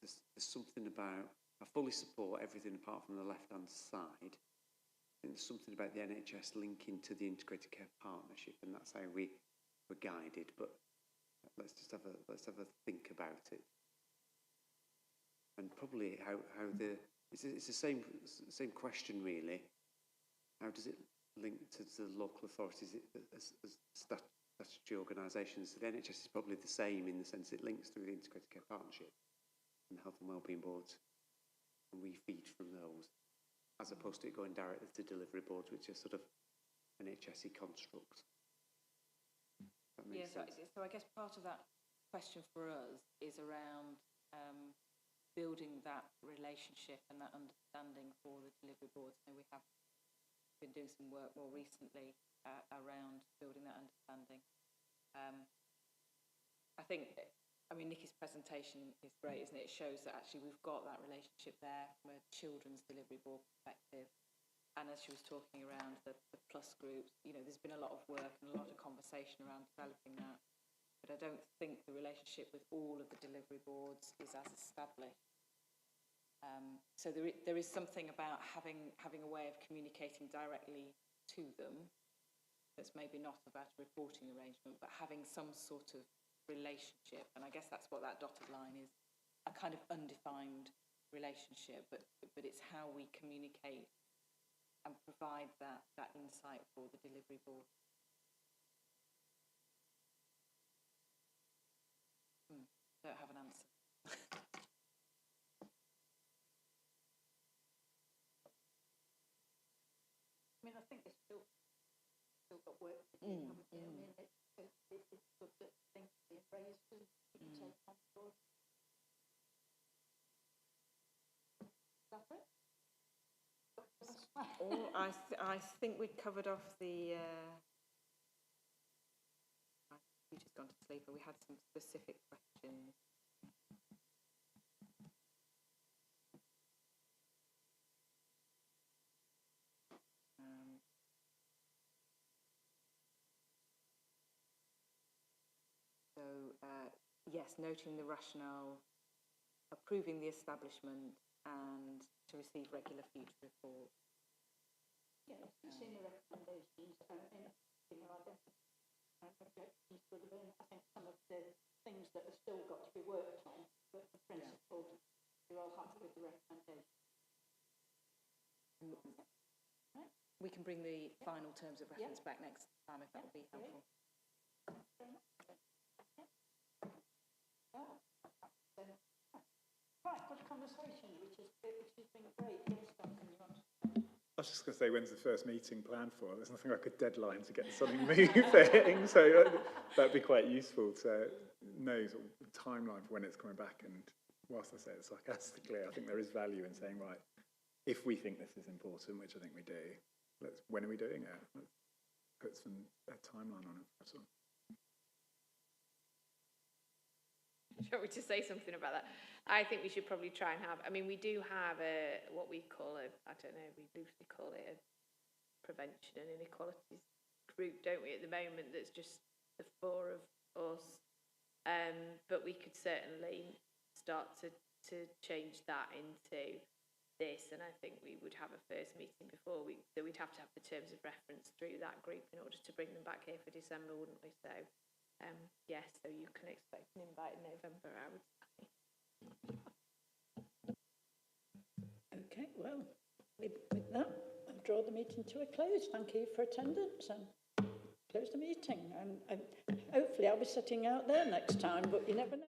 There's something about, I fully support everything apart from the left-hand side. I think there's something about the NHS linking to the Integrated Care Partnership, and that's how we were guided. But let's have a think about it. and probably how it's the same question really. How does it link to the local authorities as statutory organisations? The NHS is probably the same in the sense it links through the Integrated Care Partnership and the Health and Wellbeing Boards, and we feed from those, as opposed to it going directly to delivery boards, which are sort of NHS-y constructs. That makes sense. So I guess part of that question for us is around building that relationship and that understanding for the delivery boards. So we have been doing some work more recently around building that understanding. I think, Nikki's presentation is great, isn't it? It shows that actually we've got that relationship there from a children's delivery board perspective. And as she was talking around the plus groups, there's been a lot of work and a lot of conversation around developing that. But I don't think the relationship with all of the delivery boards is as established. So there is something about having a way of communicating directly to them that's maybe not about a reporting arrangement, but having some sort of relationship. And I guess that's what that dotted line is, a kind of undefined relationship, but it's how we communicate and provide that insight for the delivery board. Don't have an answer. I think it's still got work to do, haven't we? It's good that things are being raised and you can take on board. Is that it? I think we covered off the. We just gone to sleep, but we had some specific questions. Yes, noting the rationale, approving the establishment, and to receive regular future reports. Yeah, I've seen the recommendations. I think some of the things that have still got to be worked on, but the principle, you're all happy with the recommendation. Right. We can bring the final terms of reference back next time if that would be helpful. Quite good conversation, which has been great. Yes, Duncan, you want to... I was just going to say, when's the first meeting planned for? There's nothing like a deadline to get something moving, so that'd be quite useful to know sort of the timeline for when it's coming back. And whilst I say it sarcastically, I think there is value in saying, right, if we think this is important, which I think we do, when are we doing it? Let's put a timeline on it. That's all. Shall we just say something about that? I think we should probably try and have, we do have what we call we loosely call it a prevention and inequalities group, don't we, at the moment, that's just the four of us. But we could certainly start to change that into this, and I think we would have a first meeting before so we'd have to have the terms of reference through that group in order to bring them back here for December, wouldn't we? So yes, so you can expect an invite in November, I would say. Okay, well, with that, I'll draw the meeting to a close. Thank you for attendance and close the meeting. And hopefully I'll be sitting out there next time, but you never know.